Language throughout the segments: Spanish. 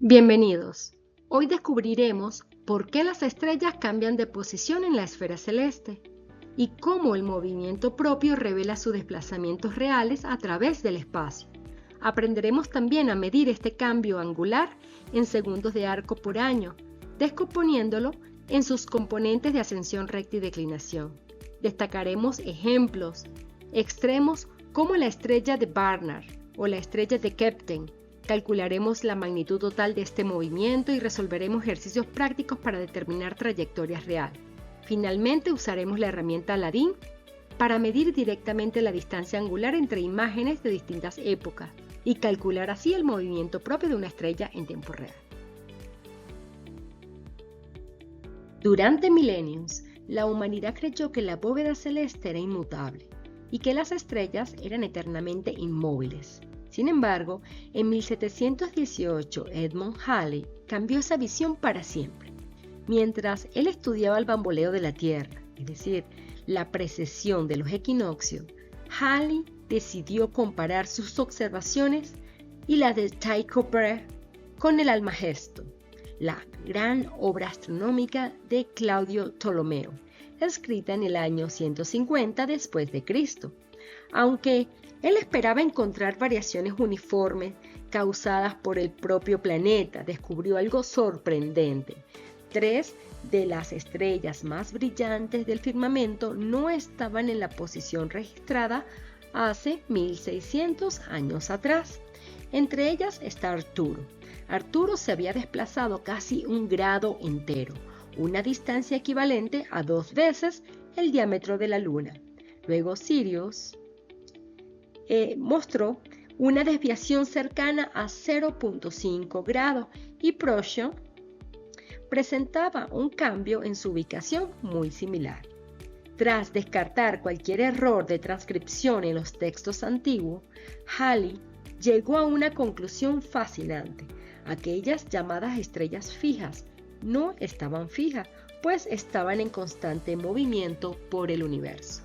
Bienvenidos. Hoy descubriremos por qué las estrellas cambian de posición en la esfera celeste y cómo el movimiento propio revela sus desplazamientos reales a través del espacio. Aprenderemos también a medir este cambio angular en segundos de arco por año, descomponiéndolo en sus componentes de ascensión recta y declinación. Destacaremos ejemplos extremos como la estrella de Barnard o la estrella de Kepler. Calcularemos la magnitud total de este movimiento y resolveremos ejercicios prácticos para determinar trayectorias reales. Finalmente usaremos la herramienta LADEE para medir directamente la distancia angular entre imágenes de distintas épocas y calcular así el movimiento propio de una estrella en tiempo real. Durante milenios, la humanidad creyó que la bóveda celeste era inmutable y que las estrellas eran eternamente inmóviles. Sin embargo, en 1718 Edmund Halley cambió esa visión para siempre. Mientras él estudiaba el bamboleo de la Tierra, es decir, la precesión de los equinoccios, Halley decidió comparar sus observaciones y las de Tycho Brahe con el Almagesto, la gran obra astronómica de Claudio Ptolomeo, escrita en el año 150 después de Cristo. Aunque él esperaba encontrar variaciones uniformes causadas por el propio planeta, descubrió algo sorprendente. 3 de las estrellas más brillantes del firmamento no estaban en la posición registrada hace 1600 años atrás. Entre ellas está Arturo. Arturo se había desplazado casi 1 grado entero, una distancia equivalente a 2 veces el diámetro de la Luna. Luego Sirius mostró una desviación cercana a 0.5 grados y Procyon presentaba un cambio en su ubicación muy similar. Tras descartar cualquier error de transcripción en los textos antiguos, Halley llegó a una conclusión fascinante. Aquellas llamadas estrellas fijas no estaban fijas, pues estaban en constante movimiento por el universo.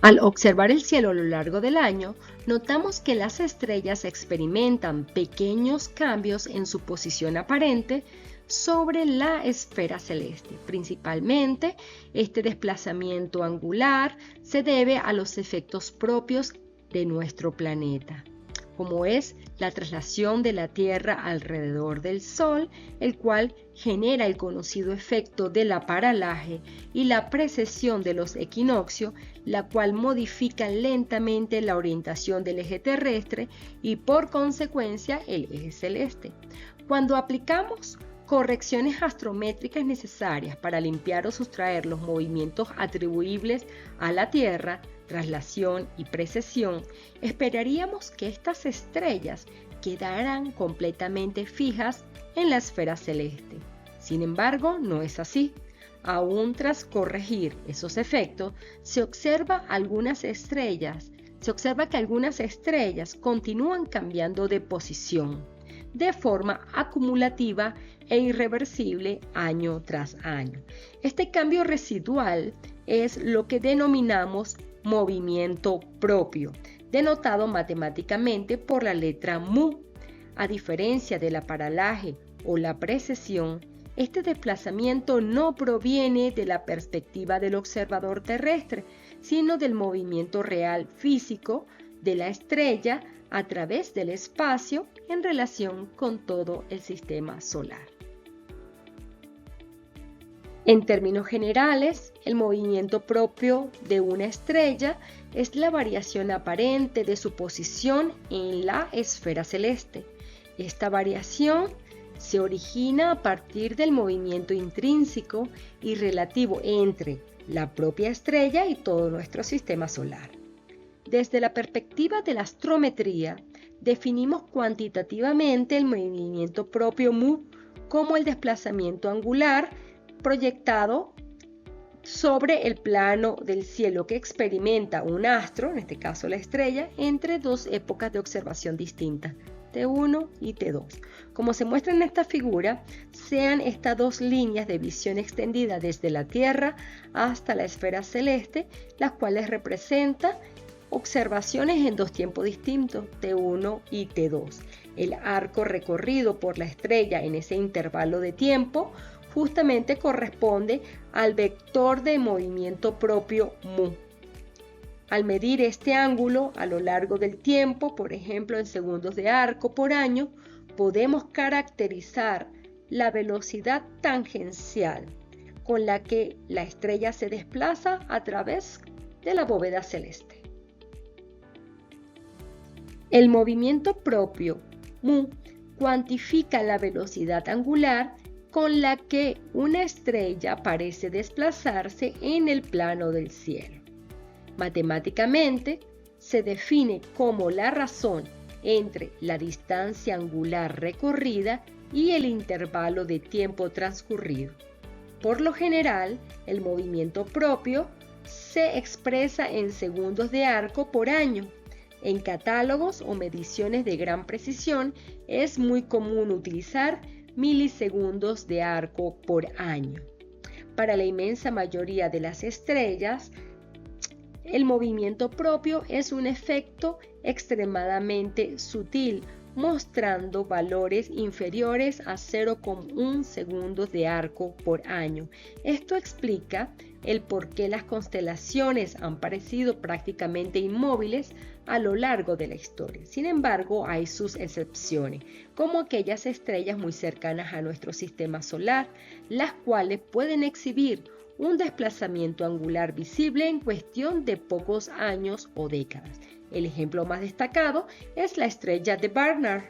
Al observar el cielo a lo largo del año, notamos que las estrellas experimentan pequeños cambios en su posición aparente sobre la esfera celeste. Principalmente, este desplazamiento angular se debe a los efectos propios de nuestro planeta, como es la traslación de la Tierra alrededor del Sol, el cual genera el conocido efecto de la paralaje, y la precesión de los equinoccios, la cual modifica lentamente la orientación del eje terrestre y por consecuencia el eje celeste. Cuando aplicamos correcciones astrométricas necesarias para limpiar o sustraer los movimientos atribuibles a la Tierra, traslación y precesión, esperaríamos que estas estrellas quedaran completamente fijas en la esfera celeste. Sin embargo, no es así. Aún tras corregir esos efectos, se observa que algunas estrellas continúan cambiando de posición de forma acumulativa e irreversible año tras año. Este cambio residual es lo que denominamos movimiento propio, denotado matemáticamente por la letra mu. A diferencia de la paralaje o la precesión, este desplazamiento no proviene de la perspectiva del observador terrestre, sino del movimiento real físico de la estrella a través del espacio en relación con todo el sistema solar. En términos generales, el movimiento propio de una estrella es la variación aparente de su posición en la esfera celeste. Esta variación se origina a partir del movimiento intrínseco y relativo entre la propia estrella y todo nuestro sistema solar. Desde la perspectiva de la astrometría, definimos cuantitativamente el movimiento propio mu como el desplazamiento angular proyectado sobre el plano del cielo que experimenta un astro, en este caso la estrella, entre 2 épocas de observación distintas, T1 y T2. Como se muestra en esta figura, sean estas 2 líneas de visión extendida desde la Tierra hasta la esfera celeste, las cuales representan observaciones en dos tiempos distintos, T1 y T2. El arco recorrido por la estrella en ese intervalo de tiempo justamente corresponde al vector de movimiento propio mu. Al medir este ángulo a lo largo del tiempo, por ejemplo en segundos de arco por año, podemos caracterizar la velocidad tangencial con la que la estrella se desplaza a través de la bóveda celeste. El movimiento propio mu cuantifica la velocidad angular con la que una estrella parece desplazarse en el plano del cielo. Matemáticamente, se define como la razón entre la distancia angular recorrida y el intervalo de tiempo transcurrido. Por lo general, el movimiento propio se expresa en segundos de arco por año. En catálogos o mediciones de gran precisión es muy común utilizar milisegundos de arco por año. Para la inmensa mayoría de las estrellas, el movimiento propio es un efecto extremadamente sutil, mostrando valores inferiores a 0,1 segundos de arco por año. Esto explica el por qué las constelaciones han parecido prácticamente inmóviles a lo largo de la historia. Sin embargo, hay sus excepciones, como aquellas estrellas muy cercanas a nuestro sistema solar, las cuales pueden exhibir un desplazamiento angular visible en cuestión de pocos años o décadas. El ejemplo más destacado es la estrella de Barnard,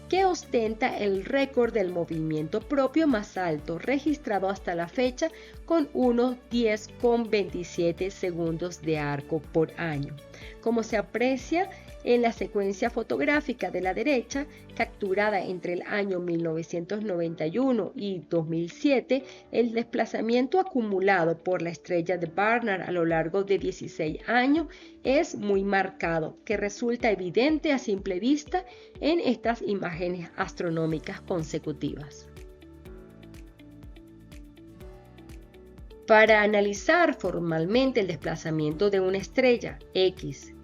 que ostenta el récord del movimiento propio más alto registrado hasta la fecha con unos 10,27 segundos de arco por año. Como se aprecia en la secuencia fotográfica de la derecha, capturada entre el año 1991 y 2007, el desplazamiento acumulado por la estrella de Barnard a lo largo de 16 años es muy marcado, que resulta evidente a simple vista en estas imágenes astronómicas consecutivas. Para analizar formalmente el desplazamiento de una estrella X'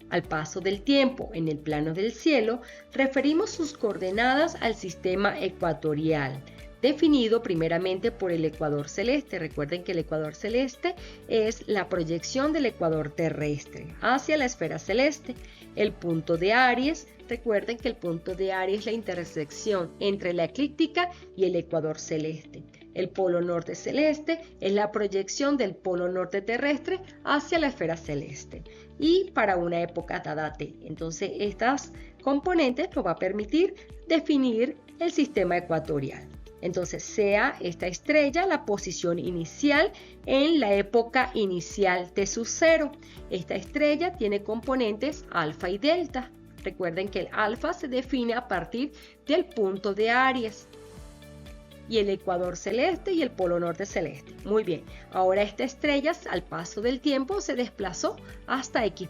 al paso del tiempo en el plano del cielo, referimos sus coordenadas al sistema ecuatorial, definido primeramente por el ecuador celeste. Recuerden que el ecuador celeste es la proyección del ecuador terrestre hacia la esfera celeste. El punto de Aries, recuerden que el punto de Aries es la intersección entre la eclíptica y el ecuador celeste. El polo norte celeste es la proyección del polo norte terrestre hacia la esfera celeste y para una época dada T. Entonces, estas componentes nos va a permitir definir el sistema ecuatorial. Entonces, sea esta estrella la posición inicial en la época inicial T sub 0. Esta estrella tiene componentes alfa y delta. Recuerden que el alfa se define a partir del punto de Aries y el ecuador celeste y el polo norte celeste. Muy bien, ahora esta estrella al paso del tiempo se desplazó hasta X'.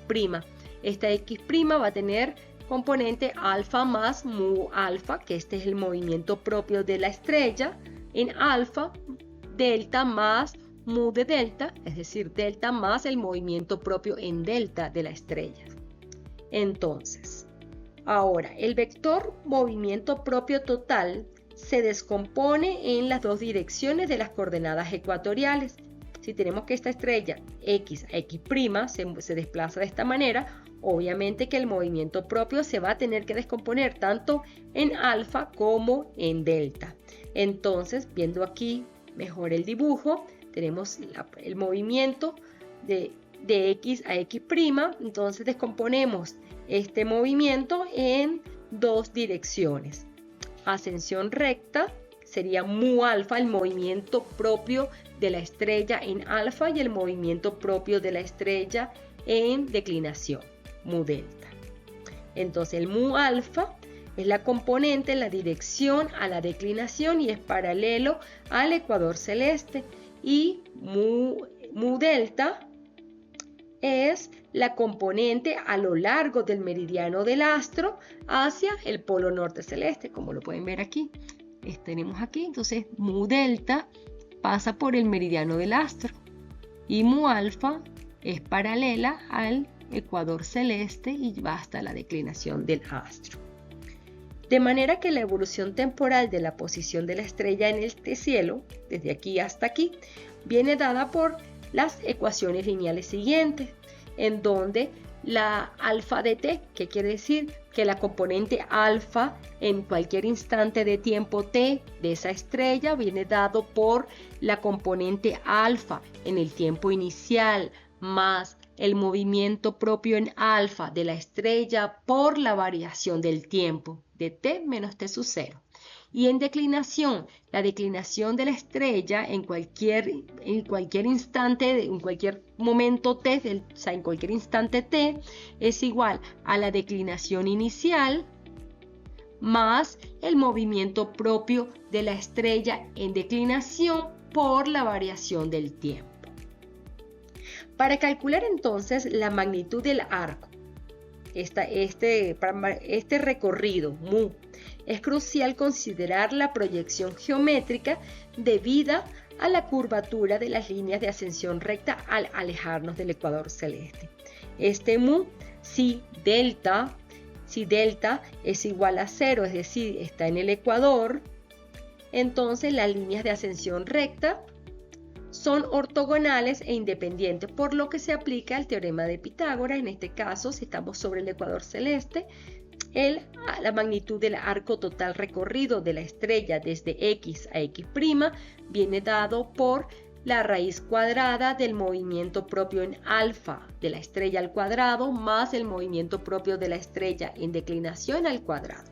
Esta X' va a tener componente alfa más mu alfa, que este es el movimiento propio de la estrella, en alfa, delta más mu de delta, es decir, delta más el movimiento propio en delta de la estrella. Entonces, ahora el vector movimiento propio total se descompone en las dos direcciones de las coordenadas ecuatoriales. Si tenemos que esta estrella X a X' se desplaza de esta manera, obviamente que el movimiento propio se va a tener que descomponer tanto en alfa como en delta. Entonces, viendo aquí mejor el dibujo, tenemos el movimiento de X a X', entonces descomponemos este movimiento en dos direcciones. Ascensión recta sería mu alfa, el movimiento propio de la estrella en alfa, y el movimiento propio de la estrella en declinación, mu delta. Entonces el mu alfa es la componente en la dirección a la declinación y es paralelo al ecuador celeste, y mu delta es la componente a lo largo del meridiano del astro hacia el polo norte celeste, como lo pueden ver aquí. Tenemos aquí, entonces, mu delta pasa por el meridiano del astro y mu alfa es paralela al ecuador celeste y va hasta la declinación del astro. De manera que la evolución temporal de la posición de la estrella en este cielo, desde aquí hasta aquí, viene dada por las ecuaciones lineales siguientes, en donde la alfa de t, que quiere decir que la componente alfa en cualquier instante de tiempo t de esa estrella viene dado por la componente alfa en el tiempo inicial más el movimiento propio en alfa de la estrella por la variación del tiempo de t menos t sub 0. Y en declinación, la declinación de la estrella en cualquier instante, en cualquier momento t, o sea, en cualquier instante t, es igual a la declinación inicial más el movimiento propio de la estrella en declinación por la variación del tiempo. Para calcular entonces la magnitud del arco, este recorrido mu, es crucial considerar la proyección geométrica debida a la curvatura de las líneas de ascensión recta al alejarnos del ecuador celeste. Este mu, si delta es igual a 0, es decir, está en el ecuador, entonces las líneas de ascensión recta son ortogonales e independientes, por lo que se aplica el teorema de Pitágoras. En este caso, si estamos sobre el ecuador celeste, la magnitud del arco total recorrido de la estrella desde X a X' viene dado por la raíz cuadrada del movimiento propio en alfa de la estrella al cuadrado más el movimiento propio de la estrella en declinación al cuadrado.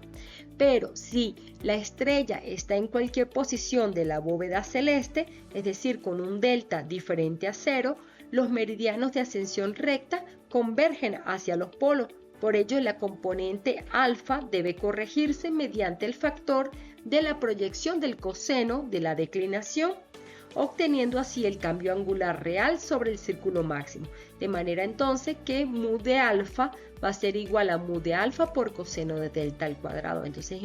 Pero si la estrella está en cualquier posición de la bóveda celeste, es decir, con un delta diferente a 0, los meridianos de ascensión recta convergen hacia los polos. Por ello, la componente alfa debe corregirse mediante el factor de la proyección del coseno de la declinación, obteniendo así el cambio angular real sobre el círculo máximo. De manera entonces que mu de alfa va a ser igual a mu de alfa por coseno de delta al cuadrado. Entonces,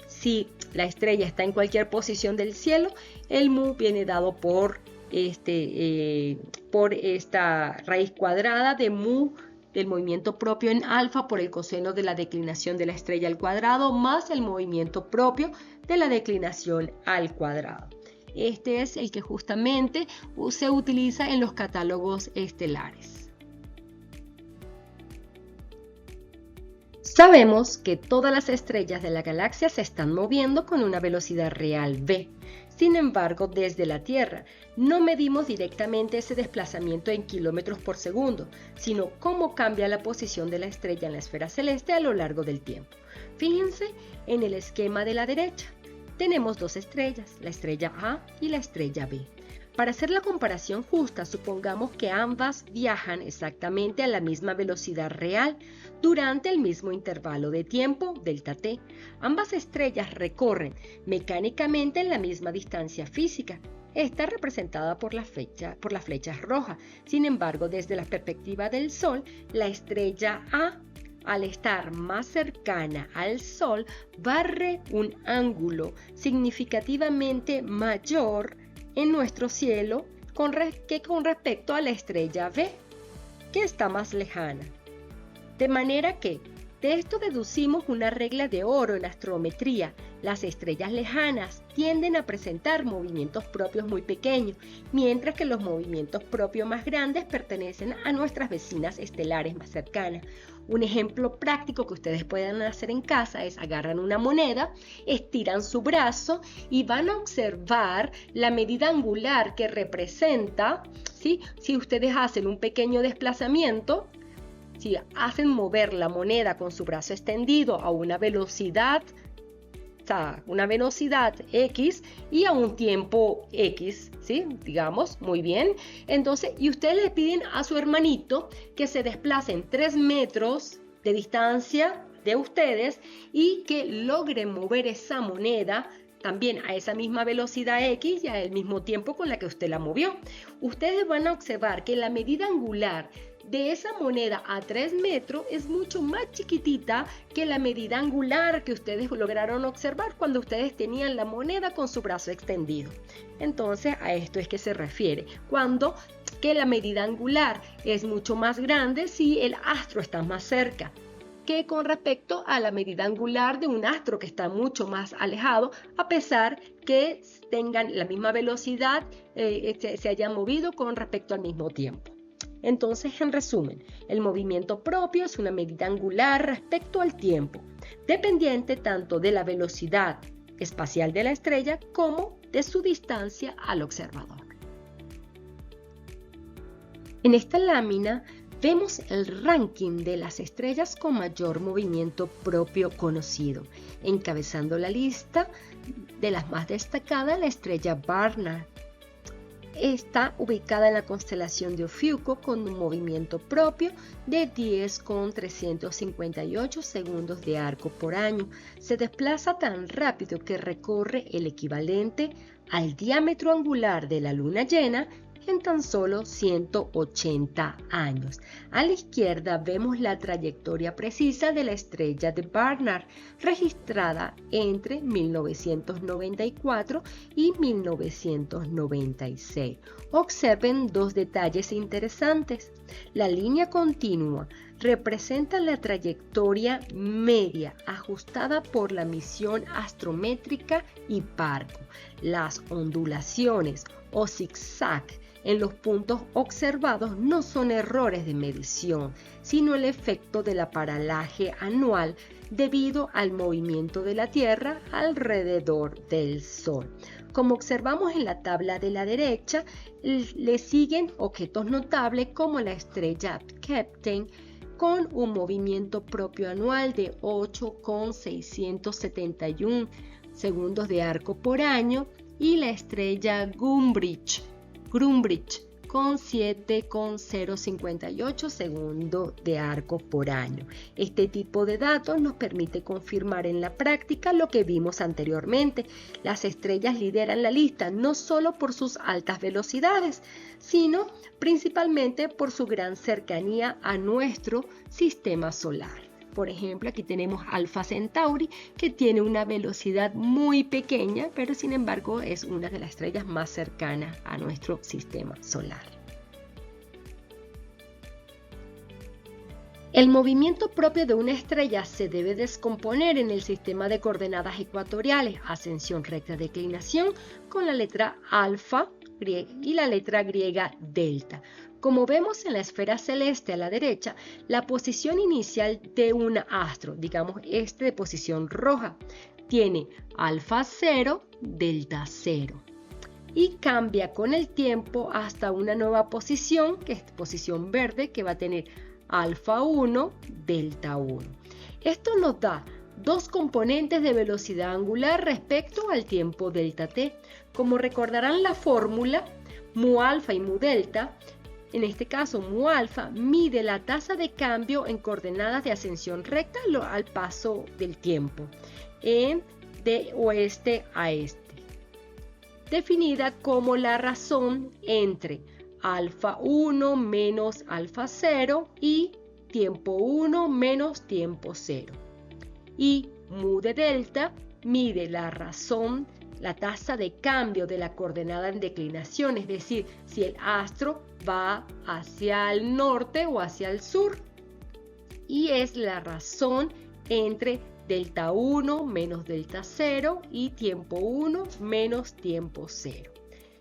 si la estrella está en cualquier posición del cielo, el mu viene dado por esta raíz cuadrada de mu del movimiento propio en alfa por el coseno de la declinación de la estrella al cuadrado más el movimiento propio de la declinación al cuadrado. Este es el que justamente se utiliza en los catálogos estelares. Sabemos que todas las estrellas de la galaxia se están moviendo con una velocidad real v. Sin embargo, desde la Tierra no medimos directamente ese desplazamiento en kilómetros por segundo, sino cómo cambia la posición de la estrella en la esfera celeste a lo largo del tiempo. Fíjense en el esquema de la derecha. Tenemos dos estrellas, la estrella A y la estrella B. Para hacer la comparación justa, supongamos que ambas viajan exactamente a la misma velocidad real durante el mismo intervalo de tiempo, delta t. Ambas estrellas recorren mecánicamente la misma distancia física. Está representada por las flechas rojas. Sin embargo, desde la perspectiva del Sol, la estrella A, al estar más cercana al Sol, barre un ángulo significativamente mayor en nuestro cielo que con respecto a la estrella B, que está más lejana. De manera que de esto deducimos una regla de oro en astrometría. Las estrellas lejanas tienden a presentar movimientos propios muy pequeños, mientras que los movimientos propios más grandes pertenecen a nuestras vecinas estelares más cercanas. Un ejemplo práctico que ustedes pueden hacer en casa es agarran una moneda, estiran su brazo y van a observar la medida angular que representa, ¿sí? Si ustedes hacen un pequeño desplazamiento, si hacen mover la moneda con su brazo extendido a una velocidad X y a un tiempo X, ¿sí? Digamos, muy bien. Entonces, y ustedes le piden a su hermanito que se desplace en 3 metros de distancia de ustedes y que logren mover esa moneda también a esa misma velocidad X y al mismo tiempo con la que usted la movió. Ustedes van a observar que la medida angular de esa moneda a 3 metros es mucho más chiquitita que la medida angular que ustedes lograron observar cuando ustedes tenían la moneda con su brazo extendido. Entonces, a esto es que se refiere, cuando que la medida angular es mucho más grande si el astro está más cerca que con respecto a la medida angular de un astro que está mucho más alejado, a pesar que tengan la misma velocidad, se hayan movido con respecto al mismo tiempo. Entonces, en resumen, el movimiento propio es una medida angular respecto al tiempo, dependiente tanto de la velocidad espacial de la estrella como de su distancia al observador. En esta lámina vemos el ranking de las estrellas con mayor movimiento propio conocido. Encabezando la lista de las más destacadas, la estrella Barnard. Está ubicada en la constelación de Ofiuco con un movimiento propio de 10,358 segundos de arco por año. Se desplaza tan rápido que recorre el equivalente al diámetro angular de la luna llena en tan solo 180 años. A la izquierda vemos la trayectoria precisa de la estrella de Barnard, registrada entre 1994 y 1996. Observen dos detalles interesantes. La línea continua representa la trayectoria media ajustada por la misión astrométrica Hipparcos. Las ondulaciones o zigzag en los puntos observados no son errores de medición, sino el efecto de la paralaje anual debido al movimiento de la Tierra alrededor del Sol. Como observamos en la tabla de la derecha, le siguen objetos notables como la estrella Kapteyn, con un movimiento propio anual de 8,671 segundos de arco por año, y la estrella Groombridge con 7,058 segundos de arco por año. Este tipo de datos nos permite confirmar en la práctica lo que vimos anteriormente. Las estrellas lideran la lista no solo por sus altas velocidades, sino principalmente por su gran cercanía a nuestro sistema solar. Por ejemplo, aquí tenemos Alpha Centauri, que tiene una velocidad muy pequeña, pero sin embargo es una de las estrellas más cercanas a nuestro sistema solar. El movimiento propio de una estrella se debe descomponer en el sistema de coordenadas ecuatoriales, ascensión recta, declinación, con la letra alfa y la letra griega delta. Como vemos en la esfera celeste a la derecha, la posición inicial de un astro, digamos este de posición roja, tiene alfa 0, delta 0. Y cambia con el tiempo hasta una nueva posición, que es posición verde, que va a tener alfa 1, delta 1. Esto nos da dos componentes de velocidad angular respecto al tiempo delta t. Como recordarán la fórmula, mu alfa y mu delta, en este caso mu alfa mide la tasa de cambio en coordenadas de ascensión recta al paso del tiempo, de oeste a este, definida como la razón entre alfa 1 menos alfa 0 y tiempo 1 menos tiempo 0. Y mu de delta mide la razón, la tasa de cambio de la coordenada en declinación, es decir, si el astro va hacia el norte o hacia el sur. Y es la razón entre delta 1 menos delta 0 y tiempo 1 menos tiempo 0.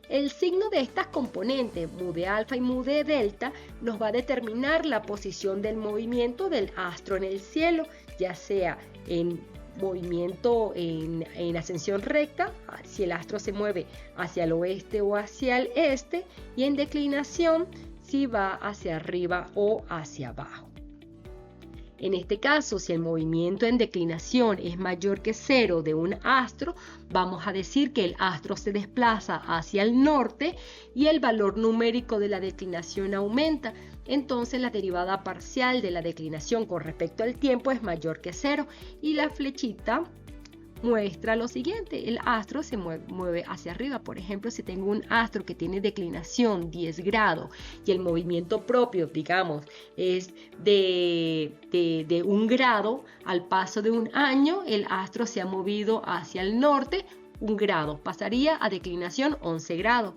El signo de estas componentes, mu de alfa y mu de delta, nos va a determinar la posición del movimiento del astro en el cielo, ya sea en movimiento en ascensión recta, si el astro se mueve hacia el oeste o hacia el este, y en declinación, si va hacia arriba o hacia abajo. En este caso, si el movimiento en declinación es mayor que 0 de un astro, vamos a decir que el astro se desplaza hacia el norte y el valor numérico de la declinación aumenta. Entonces la derivada parcial de la declinación con respecto al tiempo es mayor que 0 y la flechita muestra lo siguiente: el astro se mueve hacia arriba. Por ejemplo, si tengo un astro que tiene declinación 10 grados y el movimiento propio, digamos, es de 1 grado, al paso de un año el astro se ha movido hacia el norte 1 grado, pasaría a declinación 11 grados.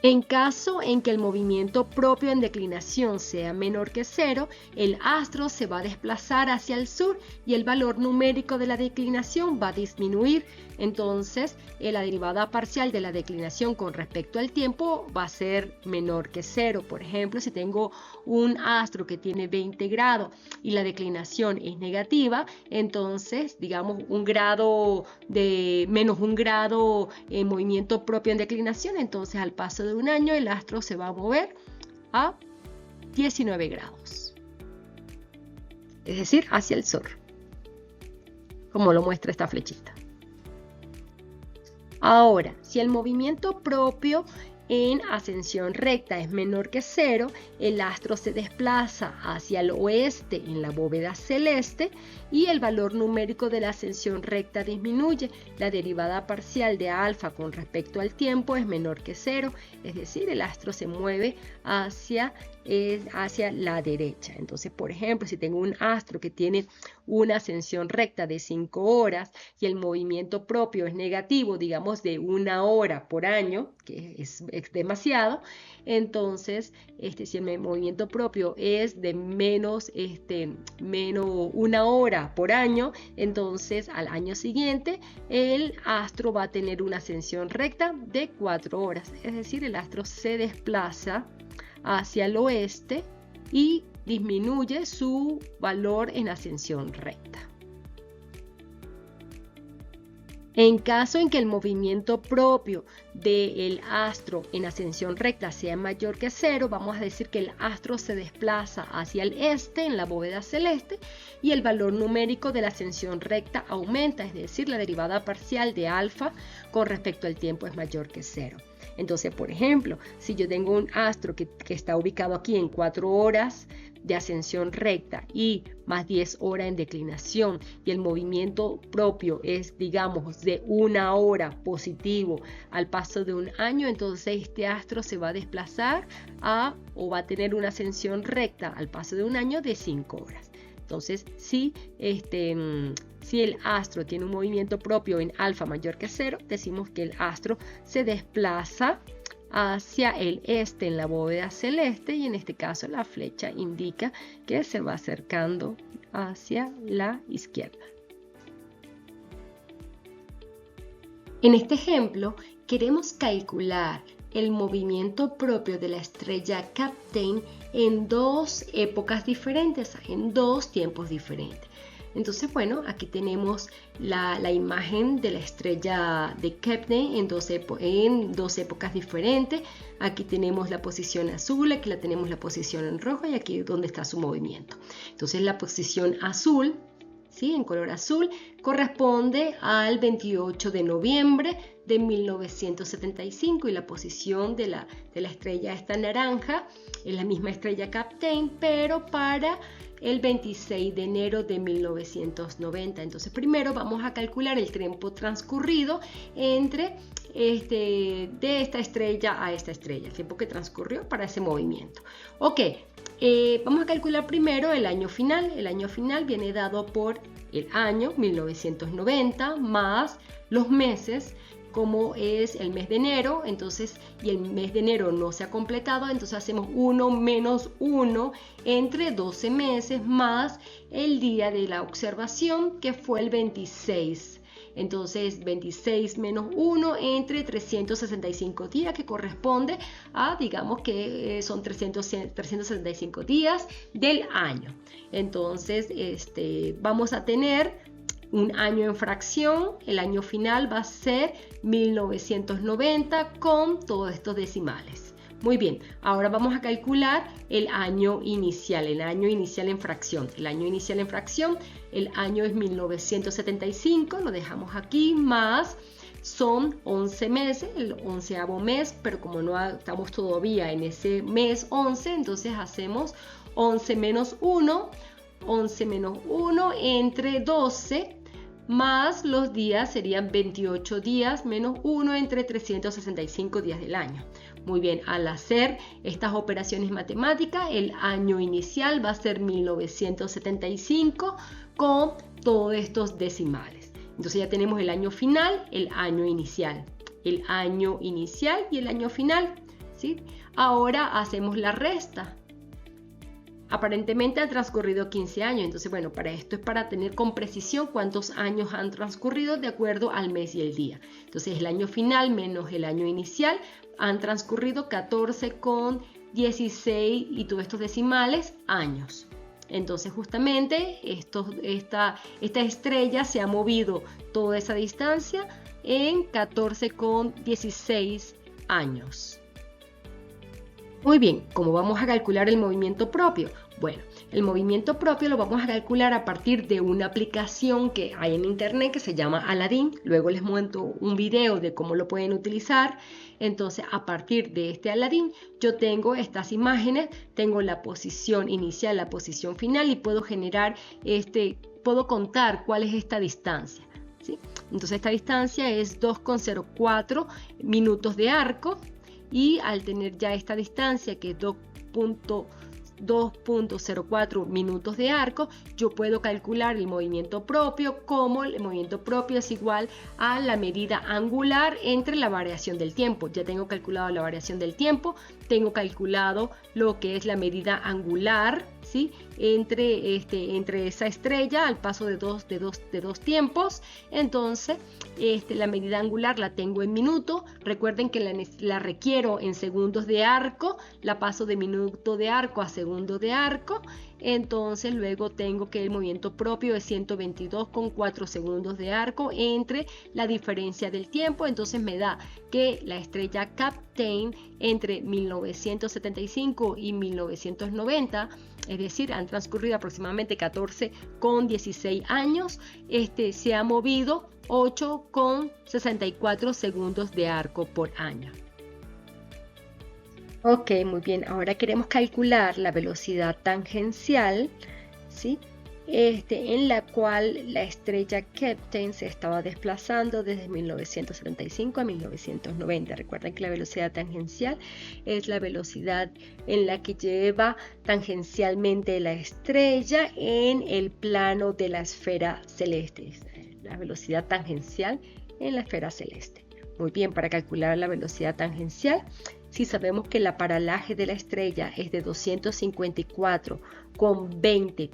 En caso en que el movimiento propio en declinación sea menor que 0, el astro se va a desplazar hacia el sur y el valor numérico de la declinación va a disminuir. Entonces, la derivada parcial de la declinación con respecto al tiempo va a ser menor que 0. Por ejemplo, si tengo un astro que tiene 20 grados y la declinación es negativa, entonces, digamos, menos 1 grado en movimiento propio en declinación, entonces al paso de un año el astro se va a mover a 19 grados, es decir, hacia el sur, como lo muestra esta flechita. Ahora, si el movimiento propio en ascensión recta es menor que 0, el astro se desplaza hacia el oeste en la bóveda celeste y el valor numérico de la ascensión recta disminuye. La derivada parcial de alfa con respecto al tiempo es menor que 0, es decir, el astro se mueve hacia la derecha. Entonces, por ejemplo, si tengo un astro que tiene una ascensión recta de 5 horas y el movimiento propio es negativo, digamos de 1 hora por año, que es demasiado, entonces si el movimiento propio es de menos 1 hora por año, entonces al año siguiente el astro va a tener una ascensión recta de 4 horas, es decir, el astro se desplaza hacia el oeste y disminuye su valor en ascensión recta. En caso en que el movimiento propio del astro en ascensión recta sea mayor que 0, vamos a decir que el astro se desplaza hacia el este en la bóveda celeste y el valor numérico de la ascensión recta aumenta, es decir, la derivada parcial de alfa con respecto al tiempo es mayor que 0. Entonces, por ejemplo, si yo tengo un astro que está ubicado aquí en 4 horas de ascensión recta y más 10 horas en declinación y el movimiento propio es, digamos, de 1 hora positivo al paso de un año, entonces este astro se va a desplazar o va a tener una ascensión recta al paso de un año de 5 horas. Entonces, si el astro tiene un movimiento propio en alfa mayor que 0, decimos que el astro se desplaza hacia el este en la bóveda celeste y en este caso la flecha indica que se va acercando hacia la izquierda. En este ejemplo queremos calcular el movimiento propio de la estrella Captain en 2 épocas diferentes, en 2 tiempos diferentes. Entonces, bueno, aquí tenemos la imagen de la estrella de Kepler en dos épocas diferentes. Aquí tenemos la posición azul, aquí la tenemos la posición en rojo y aquí es donde está su movimiento. Entonces, la posición azul, ¿sí?, en color azul, corresponde al 28 de noviembre de 1975 y la posición de la estrella esta naranja es la misma estrella Captain, pero para el 26 de enero de 1990. Entonces primero vamos a calcular el tiempo transcurrido entre de esta estrella a esta estrella, el tiempo que transcurrió para ese movimiento. Ok, vamos a calcular primero el año final. El año final viene dado por el año 1990 más los meses, como es el mes de enero, entonces, y el mes de enero no se ha completado, entonces hacemos 1 menos 1 entre 12 meses más el día de la observación, que fue el 26. Entonces 26 menos 1 entre 365 días, que corresponde a, digamos que son 365 días del año. Entonces vamos a tener un año en fracción. El año final va a ser 1990 con todos estos decimales. Muy bien, ahora vamos a calcular el año inicial en fracción. El año inicial en fracción, el año es 1975, lo dejamos aquí, más son 11 meses, el 11º mes, pero como no estamos todavía en ese mes 11, entonces hacemos 11 menos 1, 11 menos 1 entre 12, más los días serían 28 días menos 1 entre 365 días del año. Muy bien, al hacer estas operaciones matemáticas, el año inicial va a ser 1975 con todos estos decimales. Entonces ya tenemos el año final, el año inicial y el año final, ¿sí? Ahora hacemos la resta. Aparentemente han transcurrido 15 años, entonces bueno, para esto es para tener con precisión cuántos años han transcurrido de acuerdo al mes y el día. Entonces el año final menos el año inicial han transcurrido 14 con 16 y todos estos decimales años. Entonces justamente esta estrella se ha movido toda esa distancia en 14 con 16 años. Muy bien, ¿cómo vamos a calcular el movimiento propio? Bueno, el movimiento propio lo vamos a calcular a partir de una aplicación que hay en internet que se llama Aladdin. Luego les muestro un video de cómo lo pueden utilizar. Entonces, a partir de este Aladdin, yo tengo estas imágenes, tengo la posición inicial, la posición final y puedo generar puedo contar cuál es esta distancia, ¿sí? Entonces, esta distancia es 2,04 minutos de arco. Y al tener ya esta distancia, que es 2,04 minutos de arco, yo puedo calcular el movimiento propio, como el movimiento propio es igual a la medida angular entre la variación del tiempo. Ya tengo calculado la variación del tiempo, tengo calculado lo que es la medida angular, ¿sí? entre esa estrella al paso de dos tiempos. Entonces la medida angular la tengo en minutos. Recuerden que la requiero en segundos de arco, la paso de minuto de arco a segundo de arco. Entonces luego tengo que el movimiento propio es 122,4 segundos de arco entre la diferencia del tiempo. Entonces me da que la estrella Captain entre 1975 y 1990, es decir, han transcurrido aproximadamente 14,16 años, se ha movido 8,64 segundos de arco por año. Ok, muy bien. Ahora queremos calcular la velocidad tangencial, ¿sí? En la cual la estrella Captain se estaba desplazando desde 1975 a 1990. Recuerden que la velocidad tangencial es la velocidad en la que lleva tangencialmente la estrella en el plano de la esfera celeste. La velocidad tangencial en la esfera celeste. Muy bien, para calcular la velocidad tangencial, si sabemos que la paralaje de la estrella es de 254,20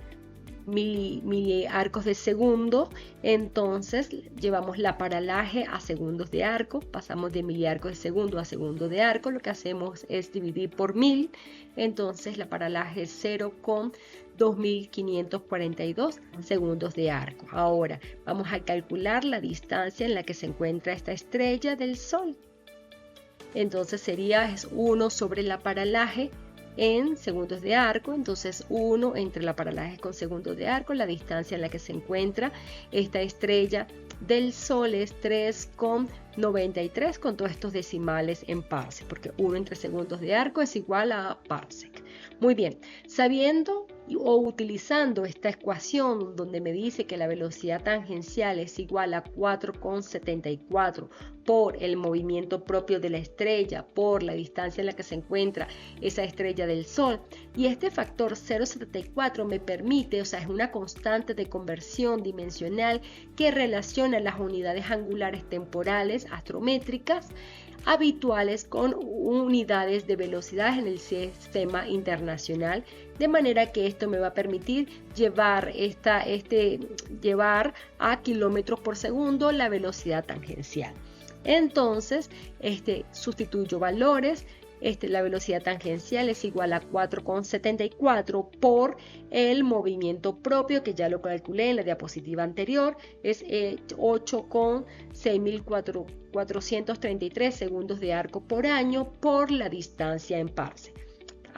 miliarcos de segundo, entonces llevamos la paralaje a segundos de arco, pasamos de miliarcos de segundo a segundo de arco. Lo que hacemos es dividir por 1000, entonces la paralaje es 0,2542 segundos de arco. Ahora vamos a calcular la distancia en la que se encuentra esta estrella del Sol. Entonces es 1 sobre la paralaje en segundos de arco. Entonces 1 entre la paralaje con segundos de arco, la distancia en la que se encuentra esta estrella del Sol es 3,93 con todos estos decimales en parsec, porque 1 entre segundos de arco es igual a parsec. Muy bien, sabiendo o utilizando esta ecuación donde me dice que la velocidad tangencial es igual a 4,74 por el movimiento propio de la estrella por la distancia en la que se encuentra esa estrella del Sol, y este factor 0,74 me permite, es una constante de conversión dimensional que relaciona las unidades angulares temporales astrométricas habituales con unidades de velocidad en el sistema internacional, de manera que esto me va a permitir llevar a kilómetros por segundo la velocidad tangencial. Entonces sustituyo valores. La velocidad tangencial es igual a 4,74 por el movimiento propio, que ya lo calculé en la diapositiva anterior, es 8,6433 segundos de arco por año por la distancia en parsec.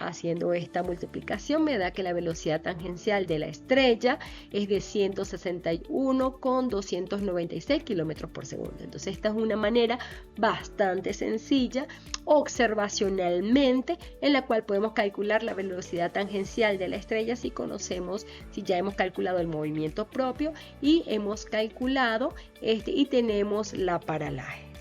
haciendo esta multiplicación me da que la velocidad tangencial de la estrella es de 161,296 kilómetros por segundo. Entonces esta es una manera bastante sencilla observacionalmente en la cual podemos calcular la velocidad tangencial de la estrella si conocemos, si ya hemos calculado el movimiento propio y hemos calculado y tenemos la paralaje.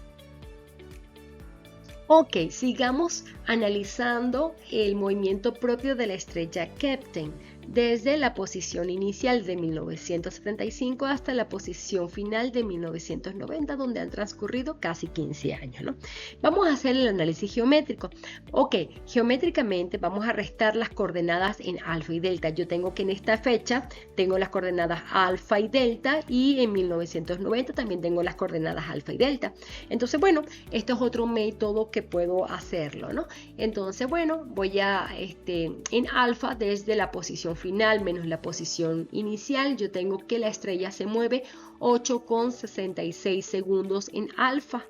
Ok, sigamos analizando el movimiento propio de la estrella Kepler desde la posición inicial de 1975 hasta la posición final de 1990, donde han transcurrido casi 15 años, ¿no? Vamos a hacer el análisis geométrico. Ok, geométricamente vamos a restar las coordenadas en alfa y delta. Yo tengo que en esta fecha tengo las coordenadas alfa y delta y en 1990 también tengo las coordenadas alfa y delta. Entonces, bueno, esto es otro método que puedo hacerlo, ¿no? Entonces, bueno, voy a, en alfa desde la posición final menos la posición inicial, yo tengo que la estrella se mueve 8,66 segundos en alfa.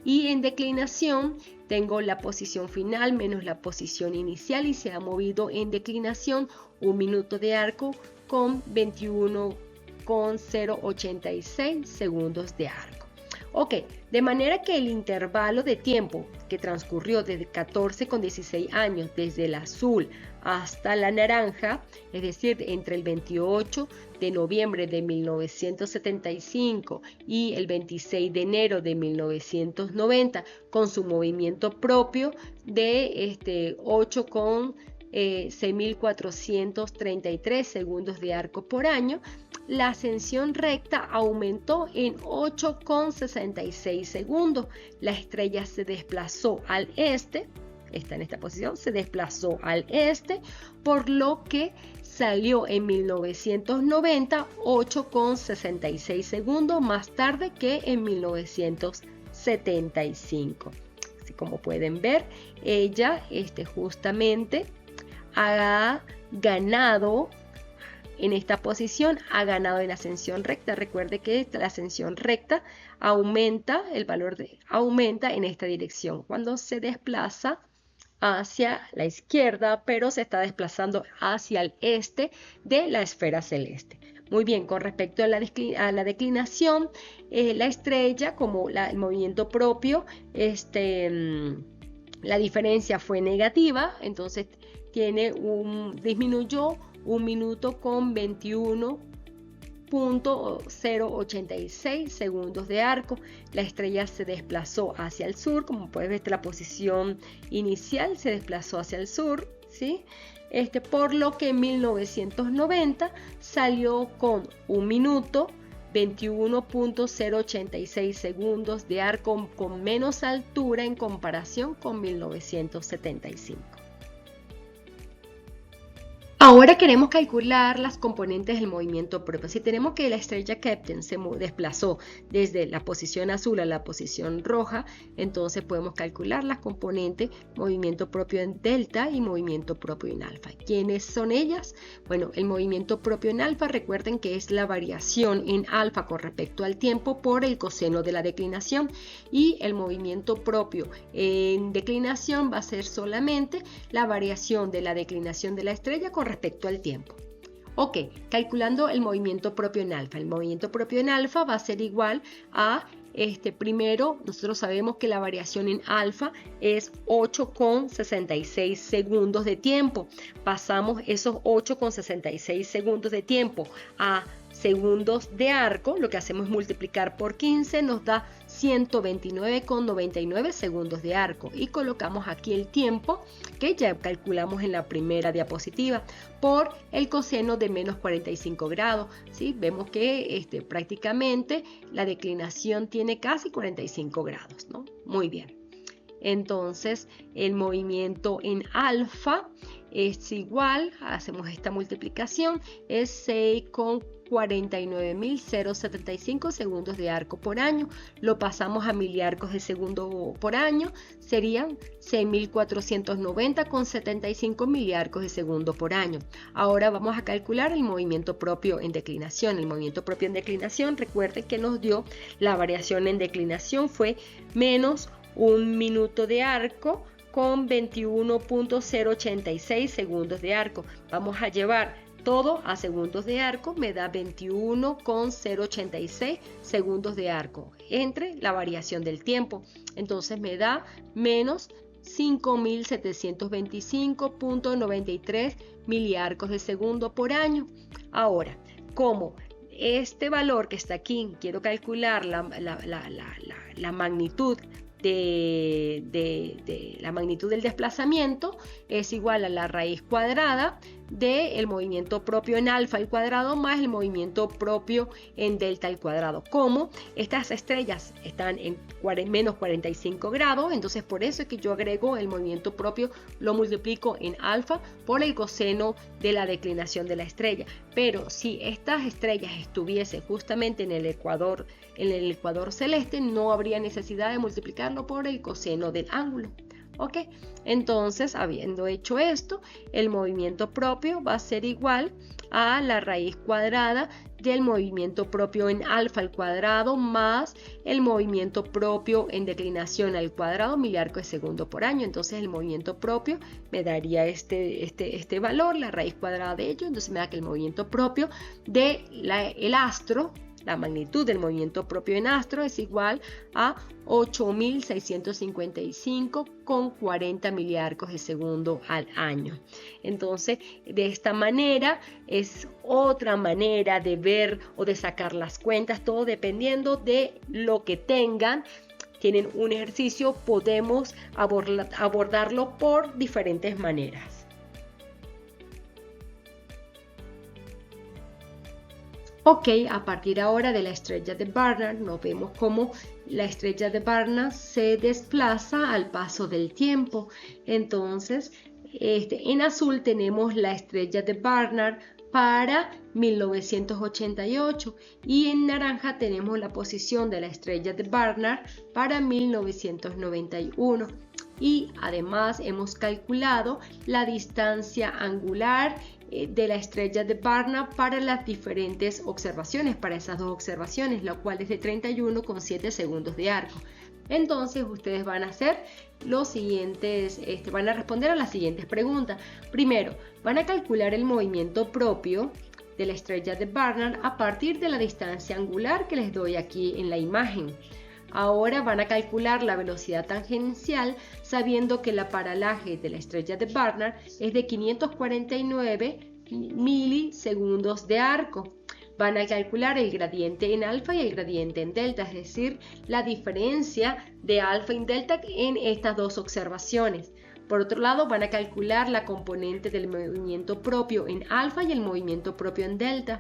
Y en declinación tengo la posición final menos la posición inicial y se ha movido en declinación 1 minuto de arco con 21,086 segundos de arco. Ok, de manera que el intervalo de tiempo que transcurrió desde 14,16 años desde el azul hasta la naranja, es decir, entre el 28 de noviembre de 1975 y el 26 de enero de 1990, con su movimiento propio de 6.433 segundos de arco por año, la ascensión recta aumentó en 8,66 segundos. La estrella se desplazó al este, está en esta posición, se desplazó al este, por lo que salió en 1990 8,66 segundos más tarde que en 1975. Así como pueden ver, ella justamente ha ganado en esta posición, ha ganado en ascensión recta. Recuerde que la ascensión recta aumenta, el valor aumenta en esta dirección cuando se desplaza hacia la izquierda, pero se está desplazando hacia el este de la esfera celeste. Muy bien, con respecto a la declinación, la estrella, como el movimiento propio, la diferencia fue negativa, entonces disminuyó 1 minuto con 21,086 segundos de arco. La estrella se desplazó hacia el sur, como puedes ver, la posición inicial se desplazó hacia el sur, ¿sí? Por lo que en 1990 salió con 1 minuto 21,086 segundos de arco con menos altura en comparación con 1975. Ahora queremos calcular las componentes del movimiento propio. Si tenemos que la estrella Kepler se desplazó desde la posición azul a la posición roja, entonces podemos calcular las componentes movimiento propio en delta y movimiento propio en alfa. ¿Quiénes son ellas? Bueno, el movimiento propio en alfa, recuerden que es la variación en alfa con respecto al tiempo por el coseno de la declinación, y el movimiento propio en declinación va a ser solamente la variación de la declinación de la estrella con respecto al tiempo. Ok, calculando el movimiento propio en alfa. El movimiento propio en alfa va a ser igual a, primero, nosotros sabemos que la variación en alfa es 8,66 segundos de tiempo. Pasamos esos 8,66 segundos de tiempo a segundos de arco, lo que hacemos es multiplicar por 15, nos da 129,99 segundos de arco, y colocamos aquí el tiempo que ya calculamos en la primera diapositiva por el coseno de menos 45 grados, ¿sí? Vemos que prácticamente la declinación tiene casi 45 grados, ¿no? Muy bien. Entonces el movimiento en alfa es igual, hacemos esta multiplicación, es 6,49.075 segundos de arco por año. Lo pasamos a miliarcos de segundo por año, serían 6.490,75 miliarcos de segundo por año. Ahora vamos a calcular el movimiento propio en declinación. El movimiento propio en declinación, recuerden que nos dio la variación en declinación fue menos 1 minuto de arco con 21.086 segundos de arco. Vamos a llevar todo a segundos de arco, me da 21.086 segundos de arco entre la variación del tiempo. Entonces me da menos 5.725.93 miliarcos de segundo por año. Ahora, como este valor que está aquí, quiero calcular la magnitud la magnitud del desplazamiento, es igual a la raíz cuadrada del movimiento propio en alfa al cuadrado más el movimiento propio en delta al cuadrado. Como estas estrellas están en menos 45 grados, entonces por eso es que yo agrego el movimiento propio, lo multiplico en alfa por el coseno de la declinación de la estrella. Pero si estas estrellas estuviesen justamente en el ecuador celeste, no habría necesidad de multiplicarlo por el coseno del ángulo. ¿Ok? Entonces, habiendo hecho esto, el movimiento propio va a ser igual a la raíz cuadrada del movimiento propio en alfa al cuadrado más el movimiento propio en declinación al cuadrado miliarco de segundo por año. Entonces el movimiento propio me daría este valor, la raíz cuadrada de ello. Entonces me da que el movimiento propio del astro, la magnitud del movimiento propio en astro, es igual a 8.655,40 miliarcos de segundo al año. Entonces, de esta manera es otra manera de ver o de sacar las cuentas, todo dependiendo de lo que tengan. Tienen un ejercicio, podemos abordarlo por diferentes maneras. Ok, a partir ahora de la estrella de Barnard, nos vemos cómo la estrella de Barnard se desplaza al paso del tiempo. Entonces, en azul tenemos la estrella de Barnard para 1988 y en naranja tenemos la posición de la estrella de Barnard para 1991. Y además hemos calculado la distancia angular de la estrella de Barnard para las diferentes observaciones, para esas dos observaciones, la cual es de 31,7 segundos de arco. Entonces ustedes van a hacer los siguientes, van a responder a las siguientes preguntas. Primero, van a calcular el movimiento propio de la estrella de Barnard a partir de la distancia angular que les doy aquí en la imagen. Ahora van a calcular la velocidad tangencial sabiendo que el paralaje de la estrella de Barnard es de 549 milisegundos de arco. Van a calcular el gradiente en alfa y el gradiente en delta, es decir, la diferencia de alfa y delta en estas dos observaciones. Por otro lado, van a calcular la componente del movimiento propio en alfa y el movimiento propio en delta.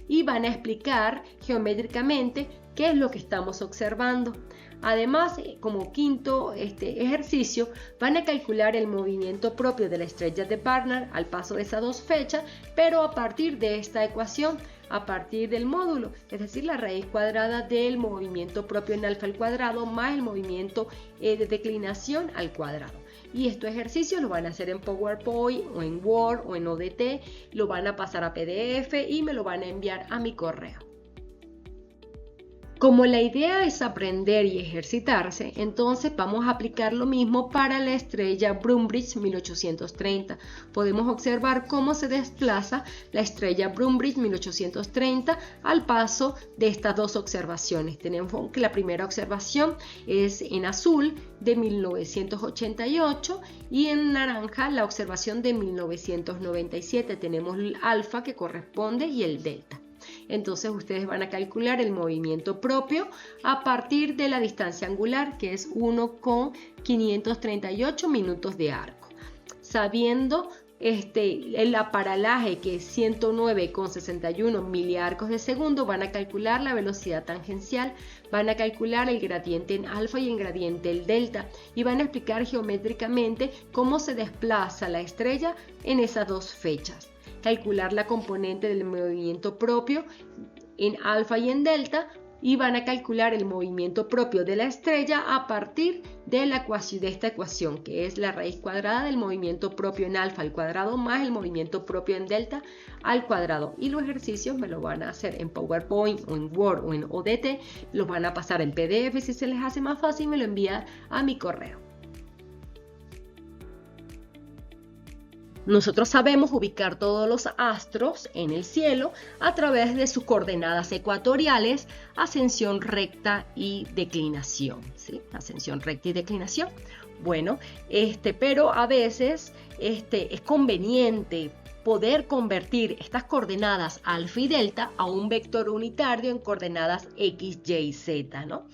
Y van a explicar geométricamente qué es lo que estamos observando. Además, como quinto ejercicio, van a calcular el movimiento propio de la estrella de Barnard al paso de esas dos fechas, pero a partir de esta ecuación, a partir del módulo, es decir, la raíz cuadrada del movimiento propio en alfa al cuadrado más el movimiento de declinación al cuadrado. Y estos ejercicios lo van a hacer en PowerPoint o en Word o en ODT, lo van a pasar a PDF y me lo van a enviar a mi correo. Como la idea es aprender y ejercitarse, entonces vamos a aplicar lo mismo para la estrella Broombridge 1830. Podemos observar cómo se desplaza la estrella Broombridge 1830 al paso de estas dos observaciones. Tenemos que la primera observación es en azul de 1988 y en naranja la observación de 1997. Tenemos el alfa que corresponde y el delta. Entonces ustedes van a calcular el movimiento propio a partir de la distancia angular, que es 1,538 minutos de arco. Sabiendo el paralaje, que es 109,61 miliarcos de segundo, van a calcular la velocidad tangencial, van a calcular el gradiente en alfa y el gradiente en delta y van a explicar geométricamente cómo se desplaza la estrella en esas dos fechas. Calcular la componente del movimiento propio en alfa y en delta y van a calcular el movimiento propio de la estrella a partir de esta ecuación, que es la raíz cuadrada del movimiento propio en alfa al cuadrado más el movimiento propio en delta al cuadrado. Y los ejercicios me lo van a hacer en PowerPoint o en Word o en ODT, los van a pasar en PDF si se les hace más fácil, me lo envían a mi correo. Nosotros sabemos ubicar todos los astros en el cielo a través de sus coordenadas ecuatoriales, ascensión recta y declinación, ¿sí? Ascensión recta y declinación. Bueno, pero a veces es conveniente poder convertir estas coordenadas alfa y delta a un vector unitario en coordenadas x, y y z, ¿no?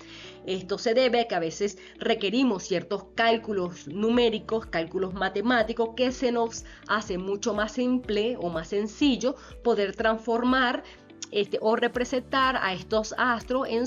Esto se debe a que a veces requerimos ciertos cálculos numéricos, cálculos matemáticos, que se nos hace mucho más simple o más sencillo poder transformar o representar a estos astros en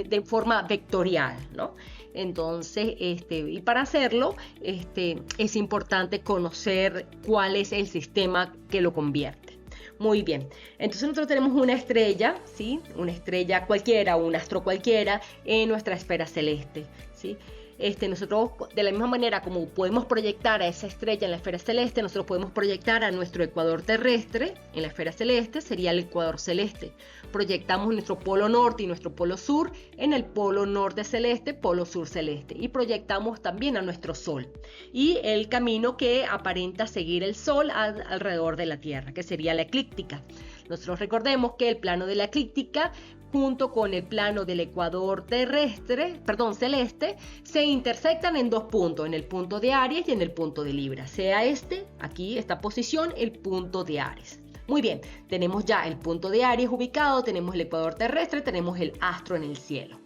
de forma vectorial, ¿no? Entonces, y para hacerlo, es importante conocer cuál es el sistema que lo convierte. Muy bien, entonces nosotros tenemos una estrella, ¿sí? Una estrella cualquiera, un astro cualquiera en nuestra esfera celeste, ¿sí? Nosotros, de la misma manera como podemos proyectar a esa estrella en la esfera celeste, nosotros podemos proyectar a nuestro ecuador terrestre en la esfera celeste, sería el ecuador celeste. Proyectamos nuestro polo norte y nuestro polo sur en el polo norte celeste, polo sur celeste. Y proyectamos también a nuestro sol y el camino que aparenta seguir el sol alrededor de la Tierra, que sería la eclíptica. Nosotros recordemos que el plano de la eclíptica junto con el plano del ecuador celeste, se intersectan en dos puntos, en el punto de Aries y en el punto de Libra. Sea aquí, esta posición, el punto de Aries. Muy bien, tenemos ya el punto de Aries ubicado, tenemos el ecuador terrestre, tenemos el astro en el cielo.